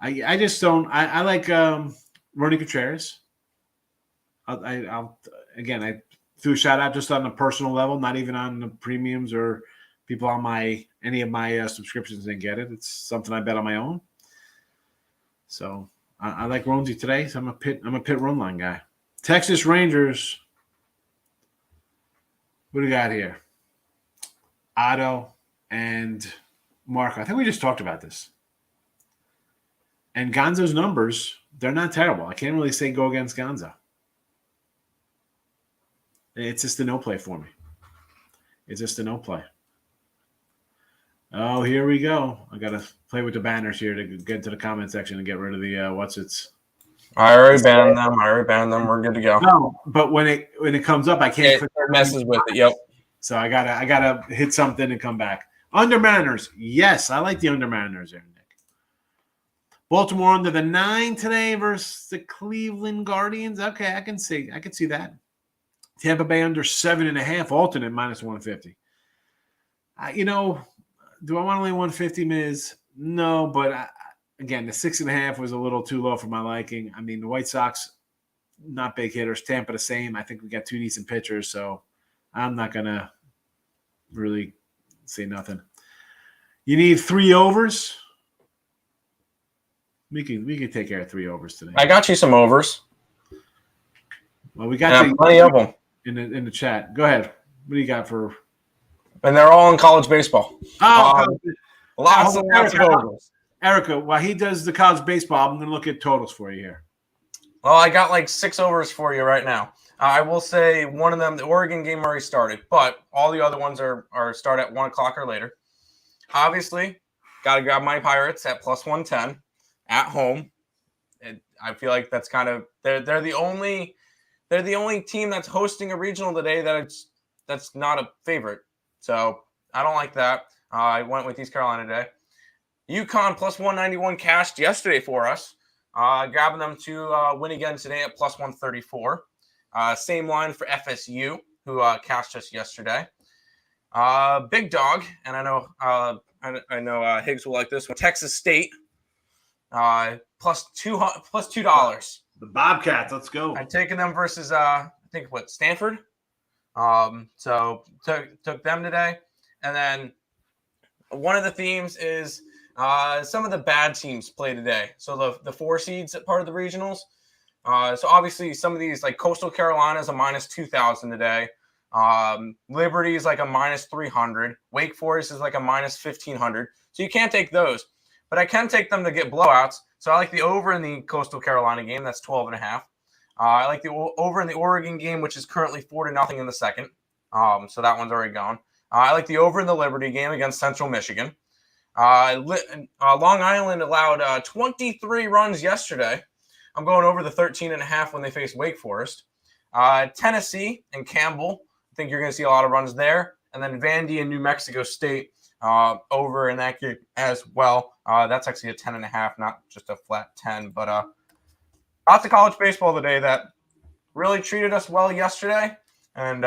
S2: I just don't – I like Ronnie Contreras. I threw a shout out just on a personal level, not even on the premiums or people on any of my subscriptions didn't get it. It's something I bet on my own. So I like Ronzi today. So I'm a pit run line guy. Texas Rangers. What do we got here? Otto and Marco. I think we just talked about this. And Gonzo's numbers, they're not terrible. I can't really say go against Gonzo. It's just a no play for me. It's just a no play. Oh, here we go. I got to play with the banners here to get to the comment section and get rid of the what's-its.
S3: I already banned them. We're good to go.
S2: No, but when it comes up, I can't.
S3: It messes with it. Yep.
S2: So I gotta hit something and come back. Under Mariners, yes, I like the Under Mariners there, Nick. Baltimore under the 9 today versus the Cleveland Guardians. Okay, I can see that. Tampa Bay under 7.5, alternate minus 150. Do I want to lay 150, Miz? No, but again, the 6.5 was a little too low for my liking. I mean, the White Sox, not big hitters. Tampa, the same. I think we got 2 decent pitchers, so I'm not going to really say nothing. You need 3 overs? We can take care of 3 overs today.
S3: I got you some overs.
S2: Well, we got
S3: plenty of them
S2: in the chat. Go ahead. What do you got for?
S3: And they're all in college baseball.
S2: Lots of overs. Erica, while he does the college baseball, I'm going to look at totals for you here.
S3: Well, I got like 6 overs for you right now. I will say one of them, the Oregon game already started, but all the other ones are start at 1 o'clock or later. Obviously, got to grab my Pirates at plus 110 at home. And I feel like that's kind of they're the only team that's hosting a regional today that's not a favorite. So I don't like that. I went with East Carolina today. UConn plus 191 cashed yesterday for us. Grabbing them to win again today at plus 134. Same line for FSU, who cashed us yesterday. Big dog, and I know Higgs will like this one. Texas State plus $2.
S2: The Bobcats, let's go.
S3: I'm taking them versus Stanford. So took them today, and then one of the themes is some of the bad teams play today. So the 4 seeds at part of the regionals. So obviously some of these, like Coastal Carolina is a minus 2,000 today. Liberty is like a minus 300. Wake Forest is like a minus 1,500. So you can't take those, but I can take them to get blowouts. So I like the over in the Coastal Carolina game. That's 12.5. I like the over in the Oregon game, which is currently 4-0 in the second. So that one's already gone. I like the over in the Liberty game against Central Michigan. Long Island allowed 23 runs yesterday. I'm going over the 13.5 when they face Wake Forest. Tennessee and Campbell, I think you're going to see a lot of runs there. And then Vandy and New Mexico State over in that game as well. That's actually a 10.5, not just a flat 10. But lots of college baseball today that really treated us well yesterday. And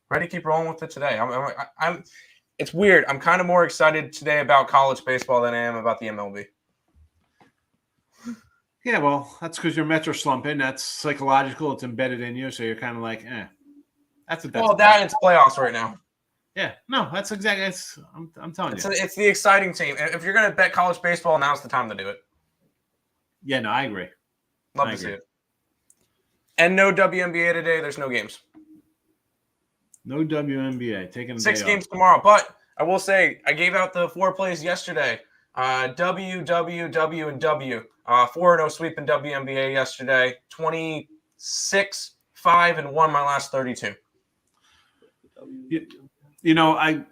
S3: Ready to keep rolling with it today. I'm it's weird. I'm kind of more excited today about college baseball than I am about the MLB.
S2: Yeah, well, that's because your Mets are slumping. That's psychological. It's embedded in you, so you're kind of like, That's what that's
S3: Well, that it's playoffs right now.
S2: Yeah, no, that's exactly. I'm telling you,
S3: it's the exciting team. If you're gonna bet college baseball, now's the time to do it.
S2: Yeah, no, I agree.
S3: Love to see it. And no WNBA today. There's no games.
S2: No WNBA. Taking a
S3: 6
S2: day
S3: games
S2: off.
S3: tomorrow. But I will say, I gave out the 4 plays yesterday. W, W, W, and W. 4-0 sweep in WNBA yesterday. 26, 5, and 1 my last 32.
S2: You know, I'm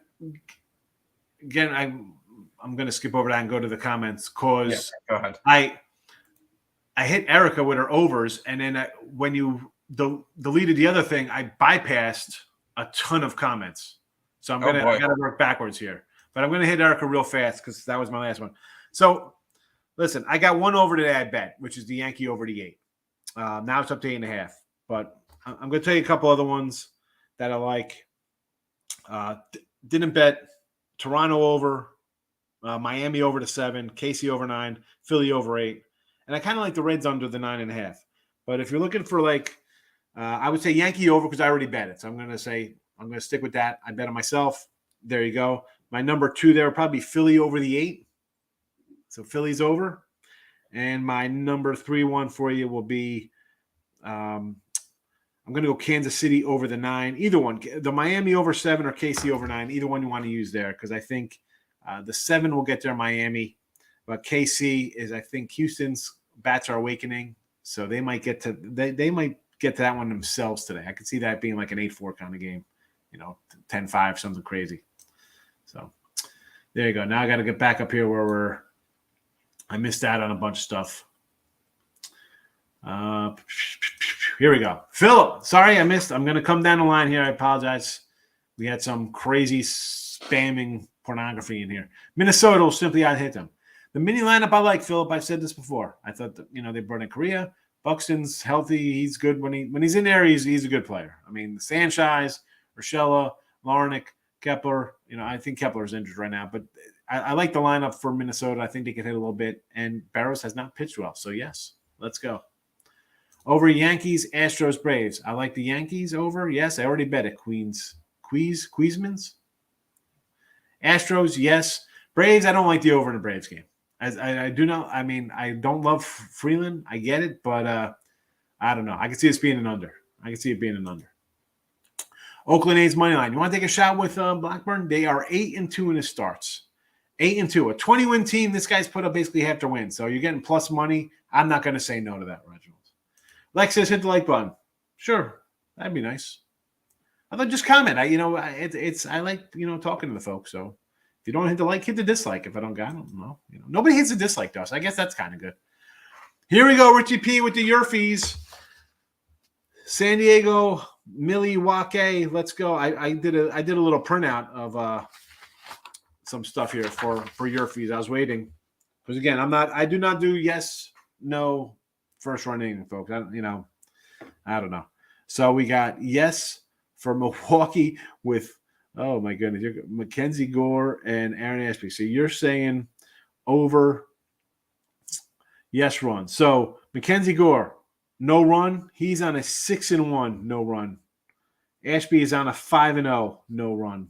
S2: going to skip over that and go to the comments because
S3: go ahead.
S2: I hit Erica with her overs, and then when you deleted the other thing, I bypassed a ton of comments. So I got to work backwards here. But I'm going to hit Erica real fast because that was my last one. So, listen, I got one over today I bet, which is the Yankee over the 8. Now it's up to 8.5. But I'm going to tell you a couple other ones that I like. Didn't bet Toronto over, Miami over to 7, KC over 9, Philly over 8. And I kind of like the Reds under the 9.5. But if you're looking for I would say Yankee over because I already bet it. So I'm going to stick with that. I bet on myself. There you go. My number 2 there would probably be Philly over the 8. So Philly's over. And my number 3 for you will be I'm going to go Kansas City over the 9. Either one. The Miami over 7 or KC over 9. Either one you want to use there because I think the 7 will get there Miami. But KC is, I think, Houston's bats are awakening. So they might get to they might get to that one themselves today. I could see that being like an 8-4 kind of game. 10-5, something crazy. So there you go. Now I got to get back up here where I missed out on a bunch of stuff. Here we go. Philip, sorry I missed. I'm going to come down the line here. I apologize. We had some crazy spamming pornography in here. Minnesota will simply out-hit them. The mini lineup I like, Philip. I've said this before. I thought that, they brought in Korea. Buxton's healthy. He's good when he's in there. He's a good player. I mean, Sanchez, Urshela, Larnick, Kepler. I think Kepler's injured right now, but I like the lineup for Minnesota. I think they could hit a little bit. And Barros has not pitched well. So, yes, let's go. Over Yankees, Astros, Braves. I like the Yankees over. Yes, I already bet it. Queesmans. Astros, yes. Braves, I don't like the over in the Braves game. I do not. I mean, I don't love Freeland. I get it, but I don't know. I can see it being an under. Oakland A's money line. You want to take a shot with Blackburn? They are 8-2 in his starts. 8-2. A 20-win team. This guy's put up basically half their win. So you're getting plus money. I'm not going to say no to that, Reginald. Lexus, hit the like button. Sure, that'd be nice. I thought just comment. I like talking to the folks. So if you don't hit the like, hit the dislike. If I don't know. Nobody hits a dislike to us. I guess that's kind of good. Here we go, Richie P with the your fees. San Diego, Milwaukee. Let's go. I did a little printout of some stuff here for your fees. I was waiting because again, I do not do yes, no. First run inning, folks. I don't know. So we got yes for Milwaukee with, oh my goodness, Mackenzie Gore and Aaron Ashby. So you're saying over yes run. So Mackenzie Gore, no run. He's on a 6-1 no run. Ashby is on a 5-0 no run.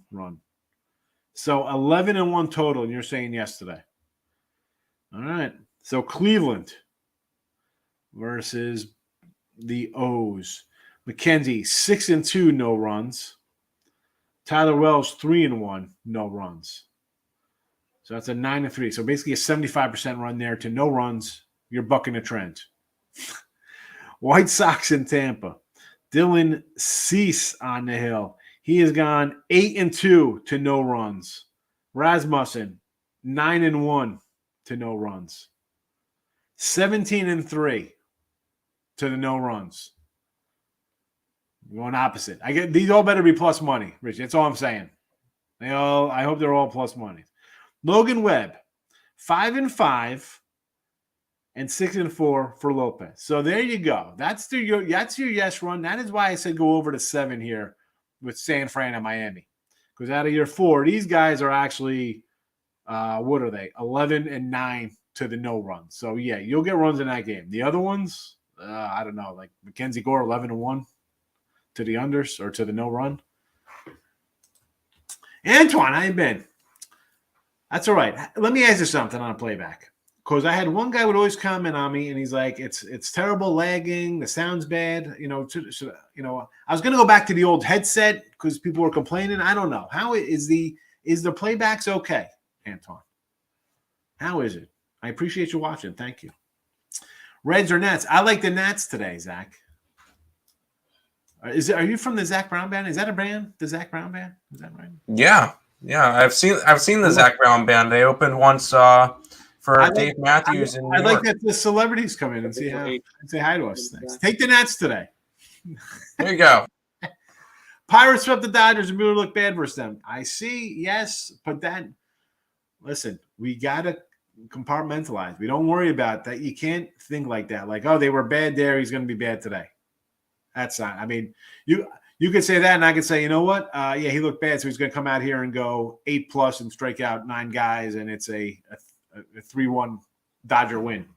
S2: So 11-1 total, and you're saying yes today. All right. So Cleveland versus the O's. McKenzie, 6-2, no runs. Tyler Wells, 3-1, no runs. So that's a 9-3. So basically a 75% run there to no runs. You're bucking a trend. White Sox in Tampa. Dylan Cease on the hill. He has gone 8-2 to no runs. Rasmussen, 9-1 to no runs. 17-3 to the no runs. I'm going opposite. These all better be plus money, Rich. That's all I'm saying. I hope they're all plus money. Logan Webb, 5-5 and 6-4 for Lopez. So there you go. That's your yes run. That is why I said go over to 7 here with San Fran and Miami. Because out of your 4, these guys are actually, what are they? 11-9 to the no run. So, yeah, you'll get runs in that game. The other ones, I don't know, like Mackenzie Gore, 11-1 to the unders or to the no run. Antoine, how you been? That's all right. Let me ask you something on a playback. Because I had one guy would always comment on me, and he's like, "It's terrible, lagging. The sound's bad." I was going to go back to the old headset because people were complaining. I don't know how is the playbacks okay, Antoine? How is it? I appreciate you watching. Thank you. Reds or Nats? I like the Nats today, Zach. Are you from the Zach Brown band? Is that a band? The Zach Brown band? Is that right?
S4: Yeah. I've seen the Zach Brown band. They opened once for Dave Matthews in New York.
S2: I'd like that the celebrities come in and say hi to us. Thanks. Take the Nats today.
S4: There you go.
S2: Pirates swept the Dodgers and Mueller looked bad versus them. I see, yes, but listen, we gotta compartmentalize. We don't worry about that. You can't think like that. Like, oh, they were bad there, he's gonna be bad today. That's not. I mean, you could say that, and I could say, you know what? Yeah, he looked bad, so he's gonna come out here and go 8+ and strike out 9 guys, and it's a 3-1 Dodger win.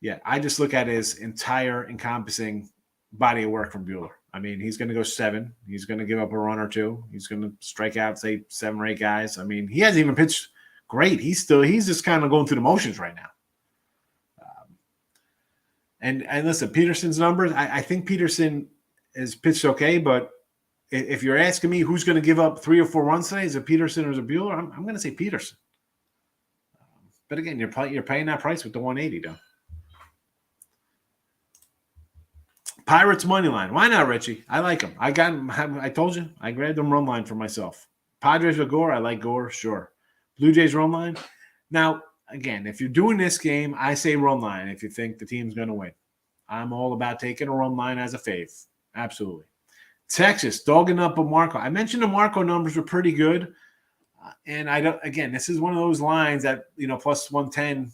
S2: Yeah, I just look at his entire encompassing body of work from Bueller. I mean, he's going to go 7. He's going to give up a run or 2. He's going to strike out, say, 7 or 8 guys. I mean, he hasn't even pitched great. He's just kind of going through the motions right now. And listen, Peterson's numbers, I think Peterson has pitched okay, but if you're asking me who's going to give up 3 or 4 runs today, is it Peterson or is it Bueller? I'm going to say Peterson. But again, you're paying that price with the 180, though. Pirates money line. Why not, Richie? I like him. I told you, I grabbed them run line for myself. Padres with Gore. I like Gore, sure. Blue Jays run line. Now, again, if you're doing this game, I say run line if you think the team's going to win. I'm all about taking a run line as a fave. Absolutely. Texas, dogging up a Marco. I mentioned the Marco numbers were pretty good. And this is one of those lines that, plus 110.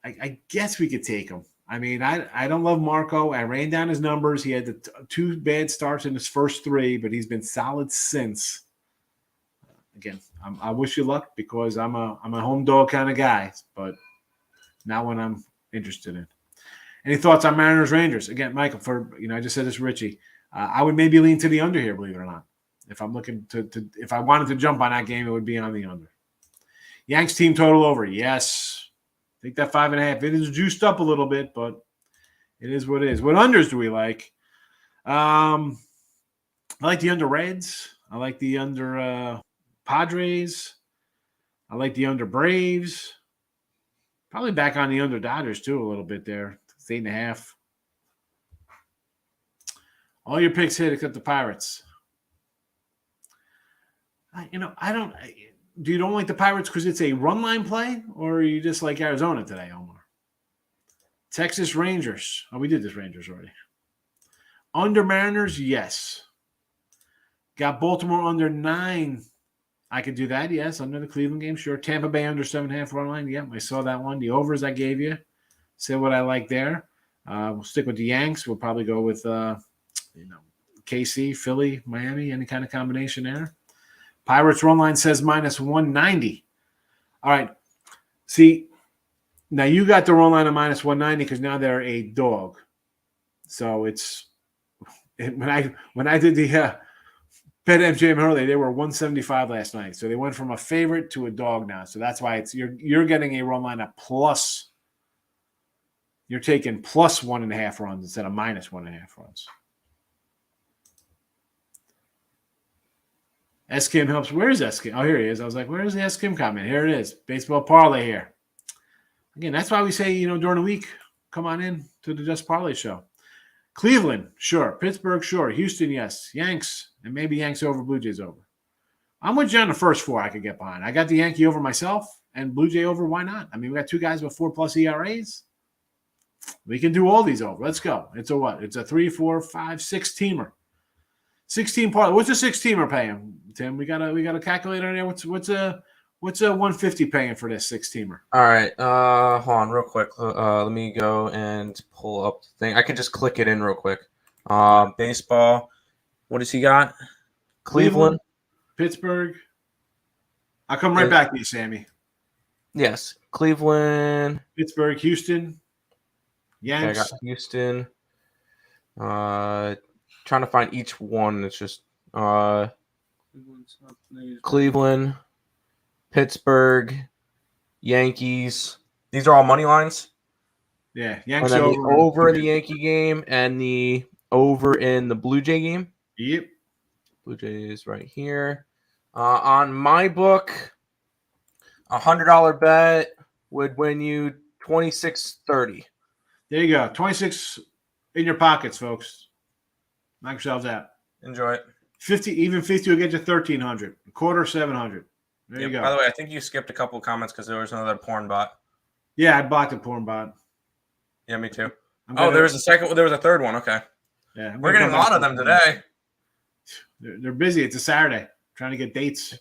S2: I guess we could take him. I mean, I don't love Marco. I ran down his numbers. He had the 2 bad starts in his first 3, but he's been solid since. Again, I wish you luck because I'm a home dog kind of guy, but not one I'm interested in. Any thoughts on Mariners Rangers? Again, Michael, I just said this to Richie. I would maybe lean to the under here, believe it or not. If I'm looking if I wanted to jump on that game, it would be on the under. Yanks team total over. Yes. I think that 5.5. It is juiced up a little bit, but it is what it is. What unders do we like? I like the under Reds. I like the under Padres. I like the under Braves. Probably back on the under Dodgers too a little bit there. It's 8.5. All your picks hit except the Pirates. You don't like the Pirates because it's a run line play, or are you just like Arizona today, Omar? Texas Rangers. Oh, we did this Rangers already. Under Mariners, yes. Got Baltimore under 9. I could do that, yes. Under the Cleveland game, sure. Tampa Bay under 7.5 run line. Yep, I saw that one. The overs I gave you. Say what I like there. We'll stick with the Yanks. We'll probably go with KC, Philly, Miami, any kind of combination there. Pirates run line says minus 190. All right. See, now you got the run line of minus 190 because now they're a dog. So when I did the bet MGM early, they were 175 last night. So they went from a favorite to a dog now. So that's why you're getting a run line of plus. You're taking plus 1.5 runs instead of minus 1.5 runs. S-Kim helps. Where's S-Kim? Oh, here he is. I was like, where's the S-Kim comment? Here it is. Baseball parlay here. Again, that's why we say, during the week, come on in to the Just Parlay show. Cleveland, sure. Pittsburgh, sure. Houston, yes. Yanks, and maybe Yanks over, Blue Jays over. I'm with you on the first 4 I could get behind. I got the Yankee over myself and Blue Jay over. Why not? I mean, we got 2 guys with 4+ ERAs. We can do all these over. Let's go. It's a what? It's a 3, 4, 5, 6 teamer. 16 parlay. What's a 6 teamer paying, Tim? We got a calculator in there. What's a 150 paying for this 6-teamer?
S4: All right. Hold on real quick. Let me go and pull up the thing. I can just click it in real quick. Baseball. What does he got? Cleveland.
S2: Pittsburgh. I'll come right back to you, Sammy.
S4: Yes. Cleveland.
S2: Pittsburgh, Houston. Yanks.
S4: Okay, I got Houston. Trying to find each one. It's just Cleveland, Pittsburgh, Yankees. These are all money lines.
S2: Yeah,
S4: And
S2: Yanks
S4: then the over in the Yankee game and the over in the Blue Jay game.
S2: Yep.
S4: Blue Jays right here. On my book, $100 bet would win you $26.30.
S2: There you go. 26 in your pockets, folks. Knock yourselves out.
S4: Enjoy it.
S2: 50 will get you 1,300. A quarter, 700. There you go.
S4: By the way, I think you skipped a couple of comments because there was another porn bot.
S2: Yeah, I blocked a porn bot.
S4: Yeah, me too. There was a second. There was a third one. Okay.
S2: Yeah,
S4: we're getting a lot of them today.
S2: They're busy. It's a Saturday. Trying to get dates.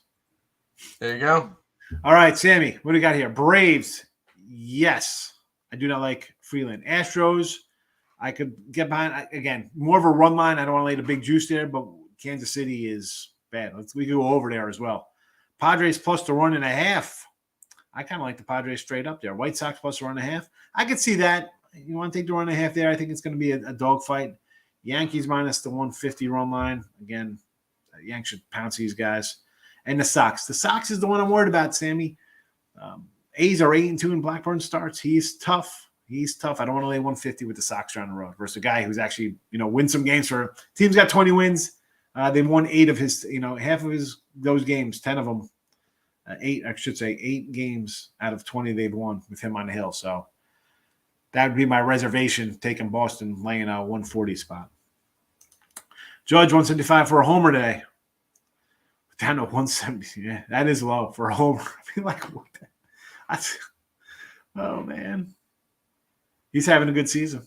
S4: There you go.
S2: All right, Sammy, what do you got here? Braves. Yes. I do not like Freeland. Astros. I could get behind. Again, more of a run line. I don't want to lay the big juice there, but Kansas City is bad. We could go over there as well. Padres plus the 1.5. I kind of like the Padres straight up there. White Sox plus the 1.5. I could see that. You want to take the 1.5 there? I think it's going to be a dogfight. Yankees minus the 150 run line. Again, Yanks should pounce these guys. And the Sox. The Sox is the one I'm worried about, Sammy. A's are 8-2 in Blackburn starts. He's tough. I don't want to lay 150 with the Sox down the road versus a guy who's actually, win some games for – team's got 20 wins. They've won 8 of his, half of those games, 10 of them. 8 games out of 20 they've won with him on the hill. So that would be my reservation, taking Boston, laying a 140 spot. Judge 175 for a homer today. Down to 170. Yeah, that is low for a homer. I feel like, what oh, man. He's having a good season.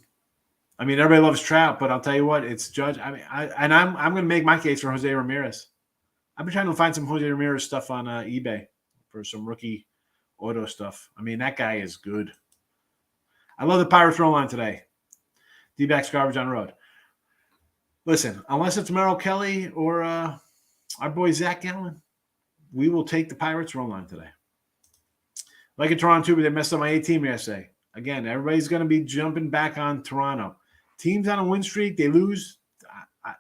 S2: I mean, everybody loves Trout, but I'll tell you what, it's Judge. I mean, I'm going to make my case for Jose Ramirez. I've been trying to find some Jose Ramirez stuff on eBay for some rookie auto stuff. I mean, that guy is good. I love the Pirates throw line today. D-backs garbage on the road. Listen, unless it's Merrill Kelly or our boy Zach Gallen, we will take the Pirates run line today. Like in Toronto, but they messed up my A team yesterday. Again, everybody's going to be jumping back on Toronto. Teams on a win streak, they lose.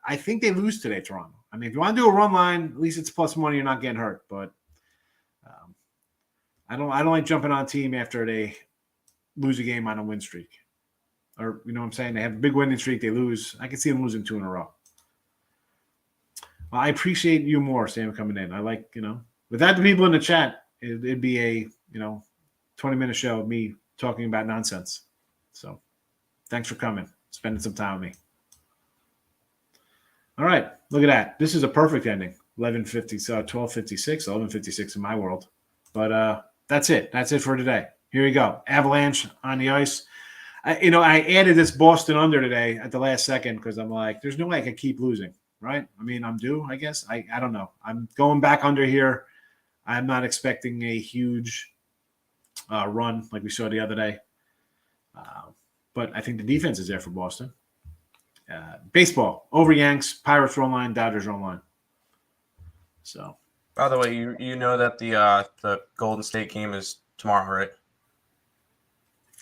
S2: I think they lose today, Toronto. I mean, if you want to do a run line, at least it's plus money. You're not getting hurt. But I don't like jumping on a team after they lose a game on a win streak. Or, you know what I'm saying? They have a big winning streak. They lose. I can see them losing 2 in a row. Well, I appreciate you more, Sam, coming in. I like, without the people in the chat, it'd be a, 20-minute show of me talking about nonsense. So thanks for coming, spending some time with me. All right, look at that. This is a perfect ending. 11:50, so 12:56, 11:56 in my world. But that's it. That's it for today. Here we go. Avalanche on the ice. I added this Boston under today at the last second because I'm like, there's no way I could keep losing, right? I mean, I'm due, I guess. I don't know. I'm going back under here. I'm not expecting a huge run like we saw the other day. But I think the defense is there for Boston. Baseball, over Yanks, Pirates run line, Dodgers run line. So,
S4: by the way, you know that the Golden State game is tomorrow, right?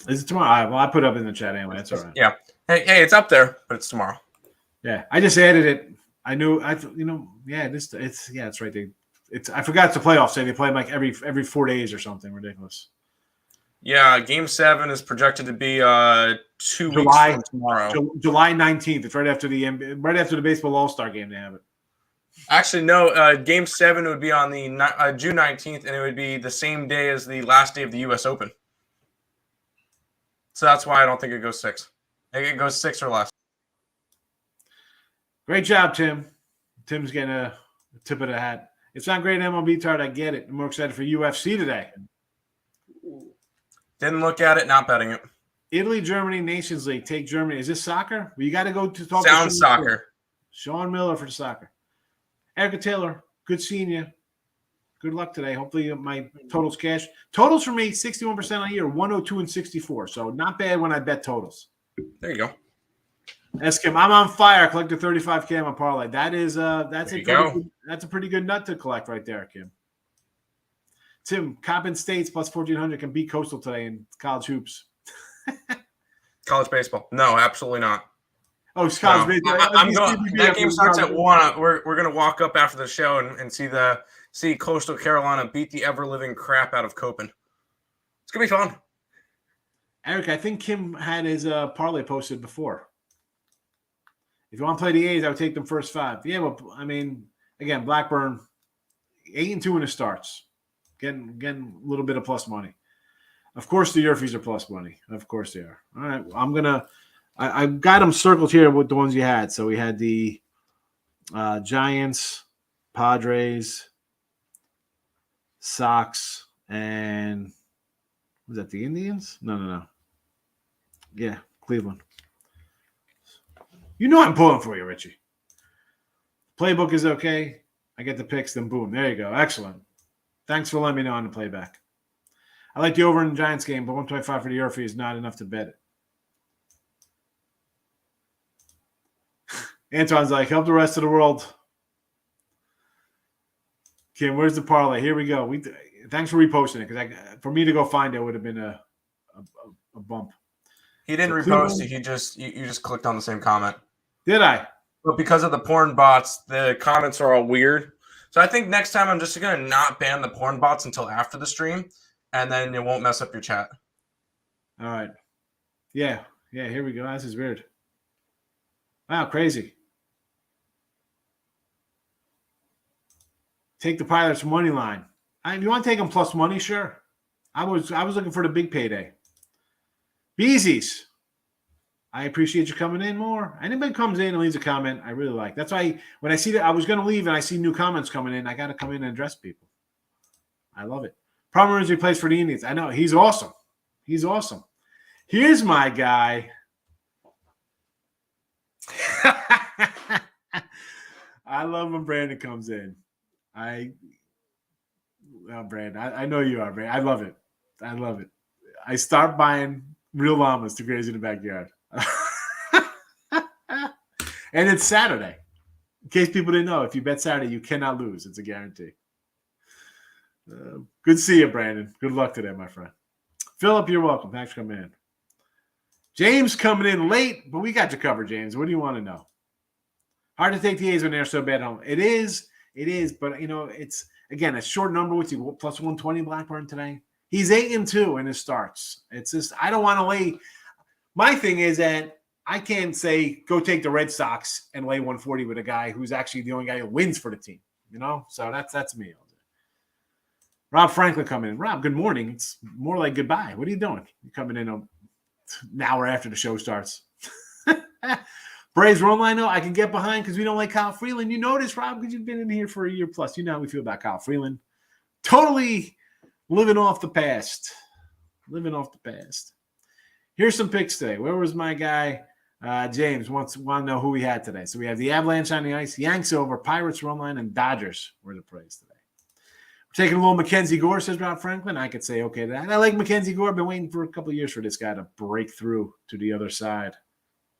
S2: Is it tomorrow? Well, I put it up in the chat anyway. That's all right.
S4: Yeah. Hey, it's up there, but it's tomorrow.
S2: Yeah, I just added it. I knew. Yeah, it's right. I forgot it's a playoff. Say they play them like every 4 days or something ridiculous.
S4: Yeah, Game 7 is projected to be 2 weeks from tomorrow.
S2: July 19th. It's right after the baseball All-Star game. They have it.
S4: Actually, no. Game 7 would be on the June 19th, and it would be the same day as the last day of the U.S. Open. So that's why I don't think it goes 6. I think it goes 6 or less.
S2: Great job, Tim. Tim's getting a tip of the hat. It's not great MLB card. I get it. I'm more excited for UFC today.
S4: Didn't look at it, not betting it.
S2: Italy, Germany, Nations League. Take Germany. Is this soccer? Well, you got to go to talk
S4: Sound
S2: to
S4: soccer.
S2: Sean Miller for the soccer. Erica Taylor, good seeing you. Good luck today. Hopefully my totals cash. Totals for me, 61% on the year, 102 and 64. So not bad when I bet totals.
S3: There you go.
S2: That's Kim. I'm on fire. Collected 35K on parlay. That's a pretty good nut to collect right there, Kim. Tim, Coppin State's plus 1,400 can beat Coastal today in college hoops.
S4: College baseball? No, absolutely not.
S2: Oh, it's college baseball.
S4: I'm going. That game starts at 1. We're gonna walk up after the show and see Coastal Carolina beat the ever living crap out of Copen. It's gonna be fun.
S2: Eric, I think Kim had his parlay posted before. If you want to play the A's, I would take them first 5. Yeah, well, I mean, again, Blackburn 8-2 in the starts, getting a little bit of plus money. Of course, the Yerfies are plus money. Of course they are. All right, I've got them circled here with the ones you had. So we had the Giants, Padres, Sox, and was that the Indians? No. Yeah, Cleveland. You know I'm pulling for you, Richie. Playbook is okay. I get the picks, then boom. There you go. Excellent. Thanks for letting me know on the playback. I like the over in the Giants game, but 125 for the Yerfie is not enough to bet it. Anton's like, help the rest of the world. Kim, where's the parlay? Here we go. Thanks for reposting it, because for me to go find it would have been a bump.
S4: He didn't repost it. You just clicked on the same comment.
S2: Did I?
S4: But because of the porn bots, the comments are all weird. So I think next time I'm just going to not ban the porn bots until after the stream, and then it won't mess up your chat.
S2: All right. Yeah, here we go. This is weird. Wow, crazy. Take the Pilots money line. If you want to take them plus money, sure. I was looking for the big payday. Beezies. I appreciate you coming in more. Anybody comes in and leaves a comment, I really like. That's why when I see that I was going to leave and I see new comments coming in, I got to come in and address people. I love it. Palmer is replaced for the Indians. I know. He's awesome. He's awesome. Here's my guy. I love when Brandon comes in. Brandon, I know you are, Brandon. I love it. I love it. I start buying real llamas to graze in the backyard. And it's Saturday. In case people didn't know, if you bet Saturday, you cannot lose. It's a guarantee. Good to see you, Brandon. Good luck today, my friend. Philip, you're welcome. Thanks for coming in. James coming in late, but we got you covered, James. What do you want to know? Hard to take the A's when they're so bad home. It is, but it's again a short number with you. Plus 120 Blackburn today. He's 8-2 in his starts. It's just I don't want to lay. My thing is that I can't say go take the Red Sox and lay 140 with a guy who's actually the only guy who wins for the team. So that's me. Rob Franklin coming in. Rob, good morning. It's more like goodbye. What are you doing? You're coming in an hour after the show starts. Braves run line, I can get behind because we don't like Kyle Freeland. You notice, Rob, because you've been in here for a year plus. You know how we feel about Kyle Freeland. Totally living off the past. Here's some picks today. Where was my guy? James wants to know who we had today. So we have the Avalanche on the ice, Yanks over, Pirates run line, and Dodgers were the plays today. We're taking a little Mackenzie Gore, says Rob Franklin. I could say okay to that. I like Mackenzie Gore. I've been waiting for a couple of years for this guy to break through to the other side,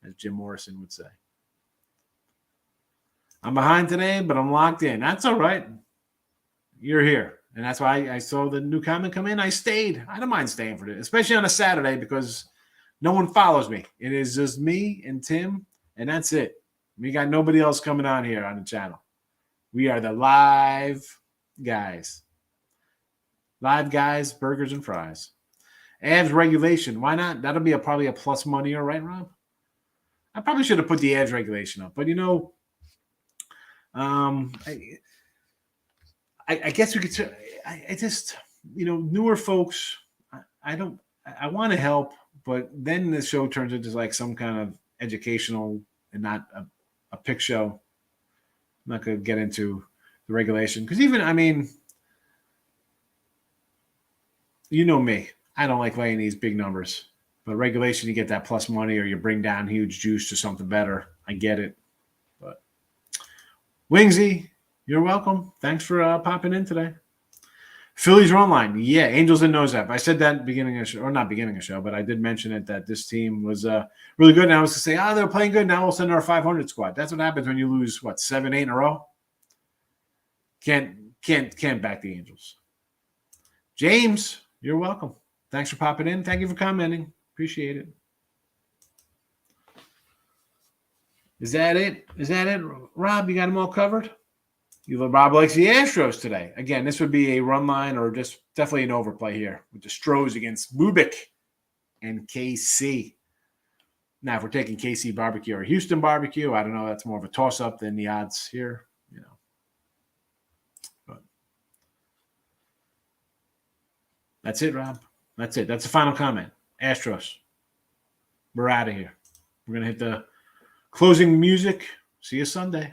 S2: as Jim Morrison would say. I'm behind today, but I'm locked in. That's all right. You're here. And that's why I saw the new comment come in. I stayed. I don't mind staying for this, especially on a Saturday because no one follows me. It is just me and Tim, and that's it. We got nobody else coming on here on the channel. We are the live guys. Live guys, burgers and fries. Avs regulation. Why not? That'll be probably a plus money, right, Rob? I probably should have put the Avs regulation up, but I guess we could. I just newer folks. I want to help, but then the show turns into like some kind of educational and not a pick show. I'm not going to get into the regulation because you know me. I don't like laying these big numbers. But regulation, you get that plus money or you bring down huge juice to something better. I get it. But Wingsy, you're welcome. Thanks for popping in today. Phillies are online. Yeah, Angels and nose up. I said that beginning of show, or not beginning of show, but I did mention it that this team was really good. And I was to say, they're playing good. Now we'll send our 500 squad. That's what happens when you lose 7, 8 in a row. Can't back the Angels. James, you're welcome. Thanks for popping in. Thank you for commenting. Appreciate it. Is that it? Rob, you got them all covered? Rob likes the Astros today. Again, this would be a run line or just definitely an overplay here with the Astros against Lubick and KC. Now, if we're taking KC barbecue or Houston barbecue, I don't know. That's more of a toss-up than the odds here. But that's it, Rob. That's it. That's the final comment. Astros. We're out of here. We're going to hit the closing music. See you Sunday.